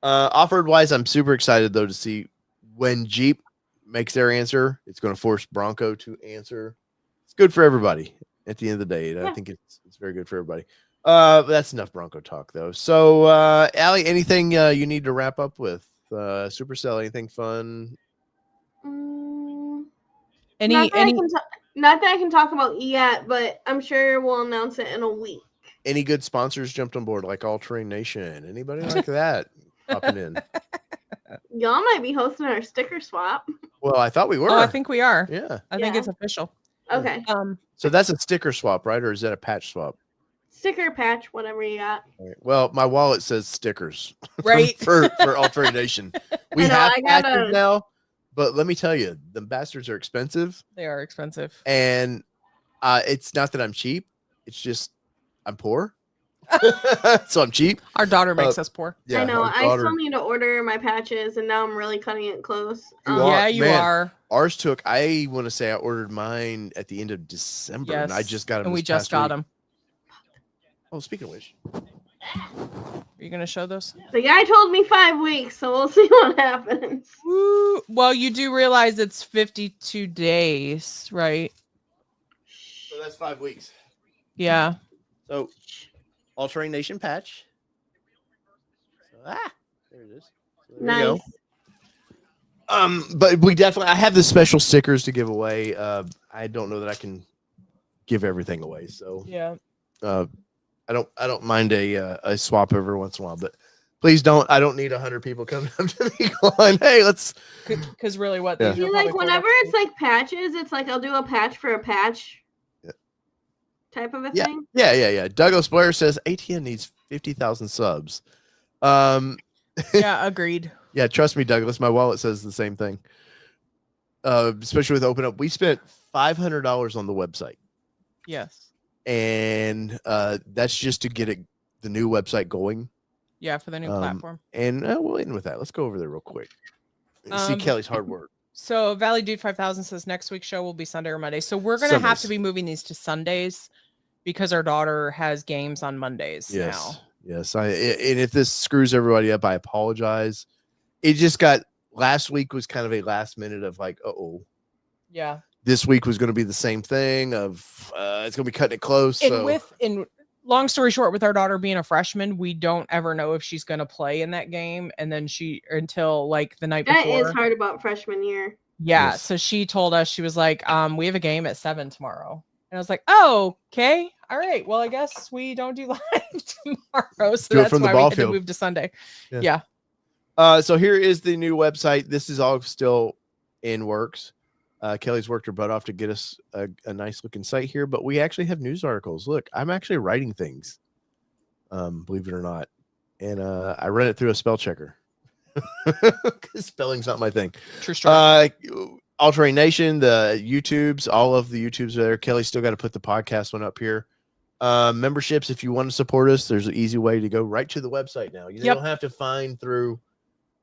Off-road wise, I'm super excited though to see when Jeep makes their answer. It's going to force Bronco to answer. It's good for everybody at the end of the day. Yeah. I think it's very good for everybody. But that's enough Bronco talk though. So, Allie, anything you need to wrap up with? Supercell, anything fun? Not that I can talk about yet, but I'm sure we'll announce it in a week. Any good sponsors jumped on board, like All Terrain Nation? Anybody like that popping in? Y'all might be hosting our sticker swap. Well, I thought we were. Oh, I think we are. Yeah. I think it's official. Okay. So that's a sticker swap, right? Or is that a patch swap? Sticker patch, whatever you got. Right. Well, my wallet says stickers. Right. for All Terrain Nation. We have patches now. But let me tell you, the bastards are expensive. They are expensive. And it's not that I'm cheap. It's just I'm poor. So I'm cheap. Our daughter makes us poor. Yeah, I know. I still need to order my patches, and now I'm really cutting it close. You are. Ours took, I want to say I ordered mine at the end of December, and I just got them. And we just got them. Oh, speaking of which. Are you going to show those? The guy told me 5 weeks, so we'll see what happens. Woo. Well, you do realize it's 52 days, right? So that's 5 weeks. Yeah. So, All Terrain Nation patch. So, there it is. So there nice. But we definitely, I have the special stickers to give away. I don't know that I can give everything away. So, yeah. I don't mind a swap every once in a while, but please don't. I don't need 100 people coming up to me going, "Hey, let's." Because really, what? Yeah. Like whenever it's like patches, it's like I'll do a patch for a patch. Type of a thing. Yeah. Douglas Blair says ATN needs 50,000 subs. Yeah, agreed. Yeah, trust me, Douglas. My wallet says the same thing. Especially with Open Up, we spent $500 on the website. Yes. and that's just to get the new website going. Yeah, for the new platform. And we'll end with that. Let's go over there real quick. See Kelly's hard work. So Valley Dude 5000 says next week's show will be Sunday or Monday. So we're gonna have to be moving these to Sundays because our daughter has games on Mondays now. Yes, and if this screws everybody up, I apologize. It just got last week was kind of a last minute of like, yeah. This week was going to be the same thing of it's going to be cutting it close. And long story short, with our daughter being a freshman, we don't ever know if she's going to play in that game, and then until like the night before. That is hard about freshman year. Yeah, so she told us, she was like, we have a game at 7 tomorrow. And I was like, oh, okay. All right. Well, I guess we don't do live tomorrow. So that's why we had to move to Sunday. Yeah. So here is the new website. This is all still in works. Kelly's worked her butt off to get us a nice looking site here, but we actually have news articles. Look, I'm actually writing things, believe it or not. And I read it through a spell checker. Spelling's not my thing. True story. All Terrain Nation, the YouTubes, all of the YouTubes are there. Kelly still got to put the podcast one up here. Memberships, if you want to support us, there's an easy way to go right to the website now. You don't have to find through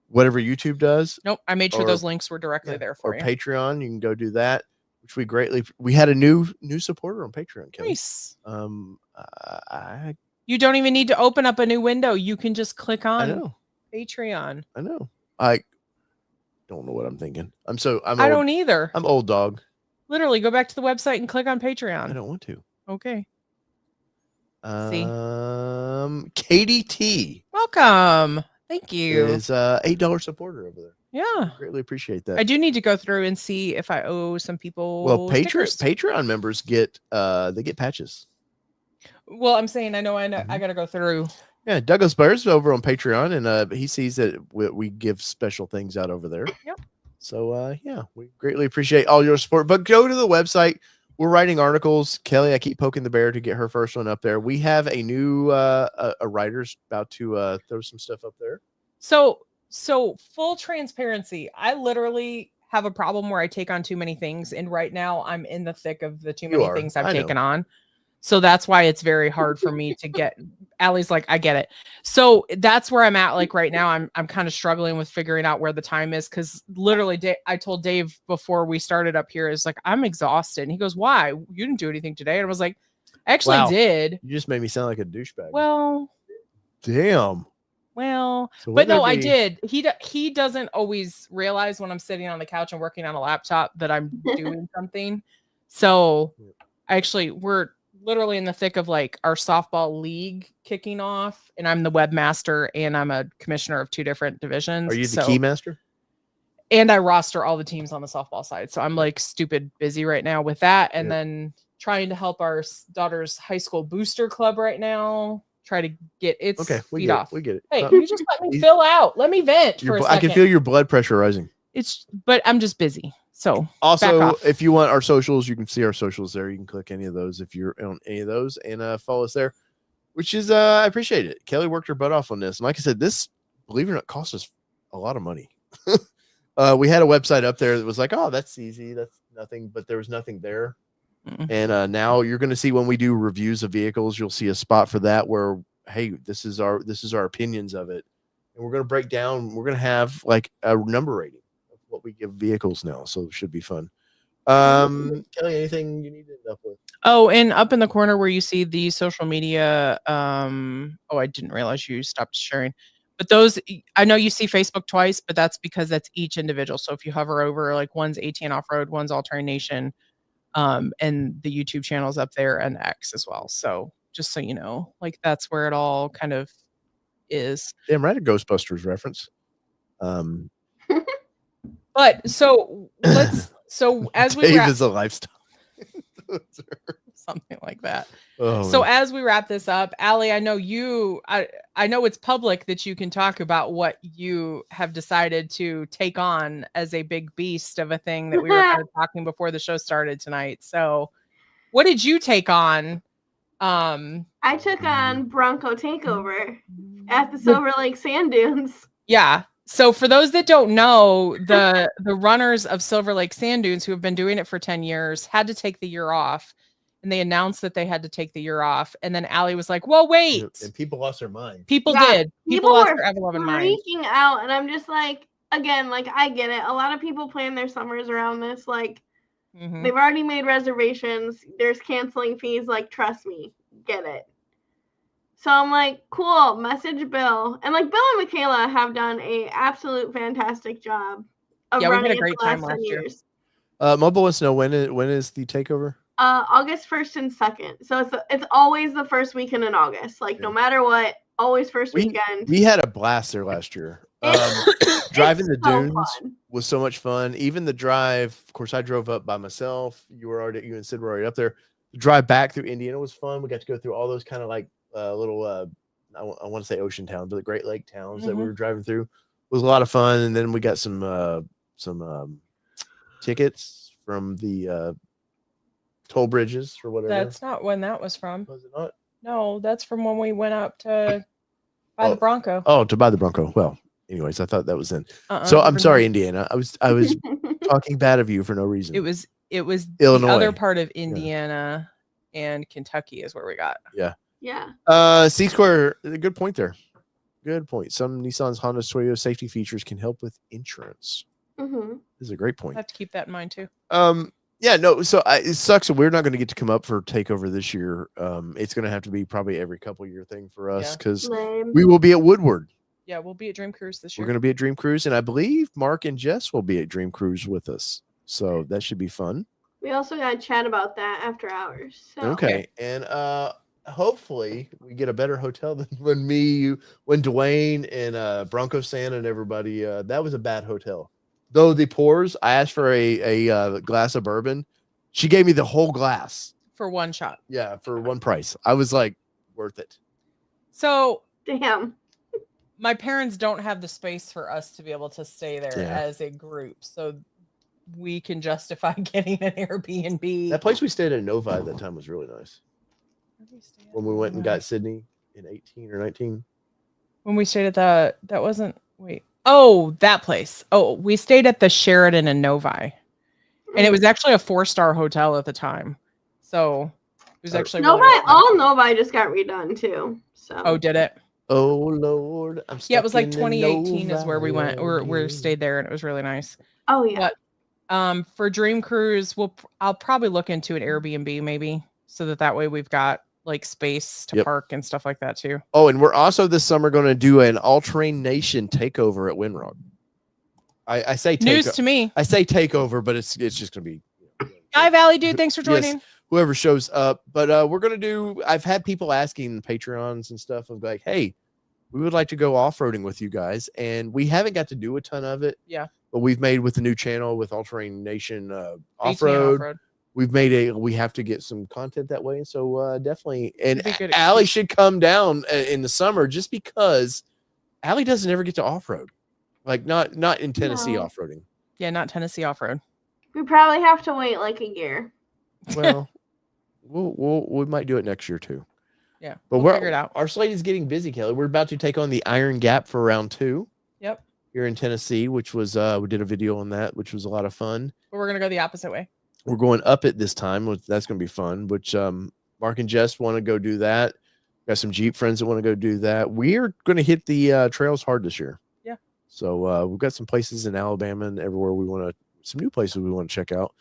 whatever YouTube does. Nope, I made sure those links were directly there for you. Or Patreon, you can go do that, which we had a new supporter on Patreon, Kelly. Nice. You don't even need to open up a new window. You can just click on Patreon. I know. I don't know what I'm thinking. I don't either. I'm old dog. Literally, go back to the website and click on Patreon. I don't want to. Okay. Katie T. Welcome. Thank you. Is $8 supporter over there. Yeah. Greatly appreciate that. I do need to go through and see if I owe some people. Well, Patreon members get patches. Well, I'm saying I know I gotta go through. Yeah, Douglas Bears over on Patreon, and he sees that we give special things out over there. Yep. So we greatly appreciate all your support. But go to the website. We're writing articles. Kelly, I keep poking the bear to get her first one up there. We have a new a writer's about to throw some stuff up there. So full transparency, I literally have a problem where I take on too many things, and right now I'm in the thick of the too many things I've taken on. So that's why it's very hard for me to get. Allie's like, I get it. So that's where I'm at. Like right now, I'm kind of struggling with figuring out where the time is, because literally, I told Dave before we started up here, is like, I'm exhausted, and he goes, "Why? You didn't do anything today?" And I was like, "I actually did." You just made me sound like a douchebag. Well, damn. Well, but no, I did. He doesn't always realize when I'm sitting on the couch and working on a laptop that I'm doing something. So we're literally in the thick of like our softball league kicking off, and I'm the webmaster and I'm a commissioner of 2 different divisions. Are you the key master? And I roster all the teams on the softball side. So I'm like stupid busy right now with that. And then trying to help our daughter's high school booster club right now. Try to get its feet off. We get it. Hey, you just let me fill out. Let me vent for a second. I can feel your blood pressure rising. But I'm just busy. So also, if you want our socials, you can see our socials there. You can click any of those if you're on any of those, and follow us there, which is I appreciate it. Kelly worked her butt off on this, and like I said, this, believe it or not, cost us a lot of money. We had a website up there that was like, oh, that's easy, that's nothing, but there was nothing there. And now you're going to see when we do reviews of vehicles, you'll see a spot for that where, hey, this is our opinions of it, and we're going to break down. We're going to have like a number rating of what we give vehicles now, so it should be fun. Kelly, anything you need to end up with? Oh, and up in the corner where you see the social media. I didn't realize you stopped sharing. But those, I know you see Facebook twice, but that's because that's each individual. So if you hover over, like one's ATN Off-Road, one's All Terrain Nation. And the YouTube channel's up there, and X as well. So just so you know, like that's where it all kind of is. Damn right, a Ghostbusters reference. But so as we Dave is a lifestyle. Something like that. So as we wrap this up, Allie, I know I know it's public that you can talk about what you have decided to take on as a big beast of a thing that we were kind of talking before the show started tonight. So what did you take on? I took on Bronco Takeover at the Silver Lake Sand Dunes. Yeah. So for those that don't know, the runners of Silver Lake Sand Dunes who have been doing it for 10 years had to take the year off. and they announced that they had to take the year off. And then Allie was like, "Well, wait." And people lost their mind. People Yeah, did. people lost were their ever-loving mind. freaking out, and I'm just like, again, like I get it. A lot of people plan their summers around this. Like they've already made reservations. There's canceling fees. Like trust me, get it. So I'm like, cool. Message Bill, and like Bill and Michaela have done a absolute fantastic job of Yeah, we had running a great it the time last 10 last year. years. Mobile wants to know when is the takeover? August 1st and 2nd. So it's always the first weekend in August. Like no matter what, always first weekend. We had a blast there last year. Driving the dunes was so much fun. Even the drive, of course, I drove up by myself. You and Sid were already up there. The drive back through Indiana was fun. We got to go through all those kind of like little, I want to say ocean towns, but the Great Lake towns that we were driving through. It was a lot of fun. And then we got some tickets from the toll bridges or whatever. That's not when that was from. Was it not? No, that's from when we went up to buy the Bronco. Oh, to buy the Bronco. Well, anyways, I thought that was in. So I'm sorry, Indiana. I was talking bad of you for no reason. It was Illinois. The other part of Indiana and Kentucky is where we got. Yeah. C Square, good point there. Good point. Some Nissans, Hondas, Toyota safety features can help with insurance. This is a great point. I have to keep that in mind too. Yeah, no, so it sucks that we're not going to get to come up for takeover this year. It's going to have to be probably every couple year thing for us because we will be at Woodward. Yeah, we'll be at Dream Cruise this year. We're going to be at Dream Cruise, and I believe Mark and Jess will be at Dream Cruise with us. So that should be fun. We also got to chat about that after hours. So. Okay, and hopefully we get a better hotel than when Dwayne and Bronco Santa and everybody. That was a bad hotel. Though the pours, I asked for a glass of bourbon. She gave me the whole glass. For one shot. Yeah, for one price. I was like, worth it. So, damn. My parents don't have the space for us to be able to stay there as a group. So, we can justify getting an Airbnb. That place we stayed at Novi at that time was really nice. When we went and got Sydney in 18 or 19. When we stayed at that place. Oh, we stayed at the Sheraton in Novi. And it was actually a 4-star hotel at the time. So it was actually Novi just got redone too. So oh, did it? Oh Lord. It was like 2018 is where we went or we stayed there and it was really nice. Oh yeah. But for Dream Cruise, I'll probably look into an Airbnb maybe so that way we've got like space to park and stuff like that too. Oh, and we're also this summer going to do an All-Terrain Nation takeover at Windrock. I say news to me. I say takeover, but it's just going to be. Hi, Valley dude. Thanks for joining. Yes, whoever shows up, but we're going to do. I've had people asking Patreons and stuff of like, hey, we would like to go off-roading with you guys, and we haven't got to do a ton of it. Yeah. But we've made with the new channel with All-Terrain Nation off-road. We have to get some content that way. So definitely. And Allie should come down in the summer just because Allie doesn't ever get to off-road. Like not in Tennessee off-roading. Yeah, not Tennessee off-road. We probably have to wait like a year. Well, we might do it next year too. Yeah. But we'll figure it out. Our slate is getting busy, Kelly. We're about to take on the Iron Gap for round 2. Yep. Here in Tennessee, which was we did a video on that, which was a lot of fun. But we're gonna go the opposite way. We're going up it this time, which that's going to be fun, which Mark and Jess want to go do that. Got some Jeep friends that want to go do that. We're going to hit the trails hard this year. Yeah. So we've got some places in Alabama and everywhere some new places we want to check out.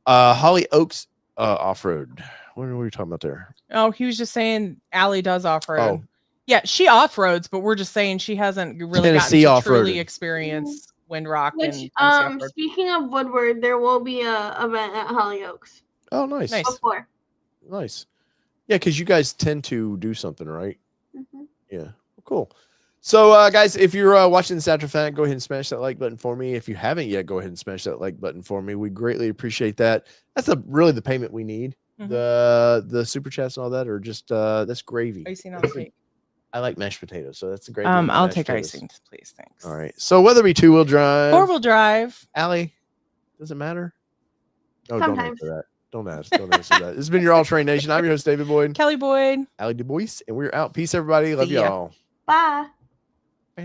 Holly Oaks off-road. What are we talking about there? Oh, he was just saying Allie does off-road. Oh. Yeah, she off-roads, but we're just saying she hasn't really Tennessee gotten to truly off-roading. experience Windrock. Which, speaking of Woodward, there will be a event at Holly Oaks. Oh, nice. Before. Nice. Yeah, because you guys tend to do something, right? Mm-hmm. Yeah. Cool. So, guys, if you're watching this after fact, go ahead and smash that like button for me. If you haven't yet, go ahead and smash that like button for me. We greatly appreciate that. That's really the payment we need. Mm-hmm. The super chats and all that are just that's gravy. Icing on the cake. I like mashed potatoes, so that's the gravy. I'll take icing, please. Thanks. All right. So whether it be 2-wheel drive, 4-wheel drive, Allie, does it matter? No, sometimes. Don't answer that. Don't answer that. This has been your All-Terrain Nation. I'm your host, David Boyd. Kelly Boyd. Allie Du Bois, and we're out. Peace, everybody. Love y'all. Bye.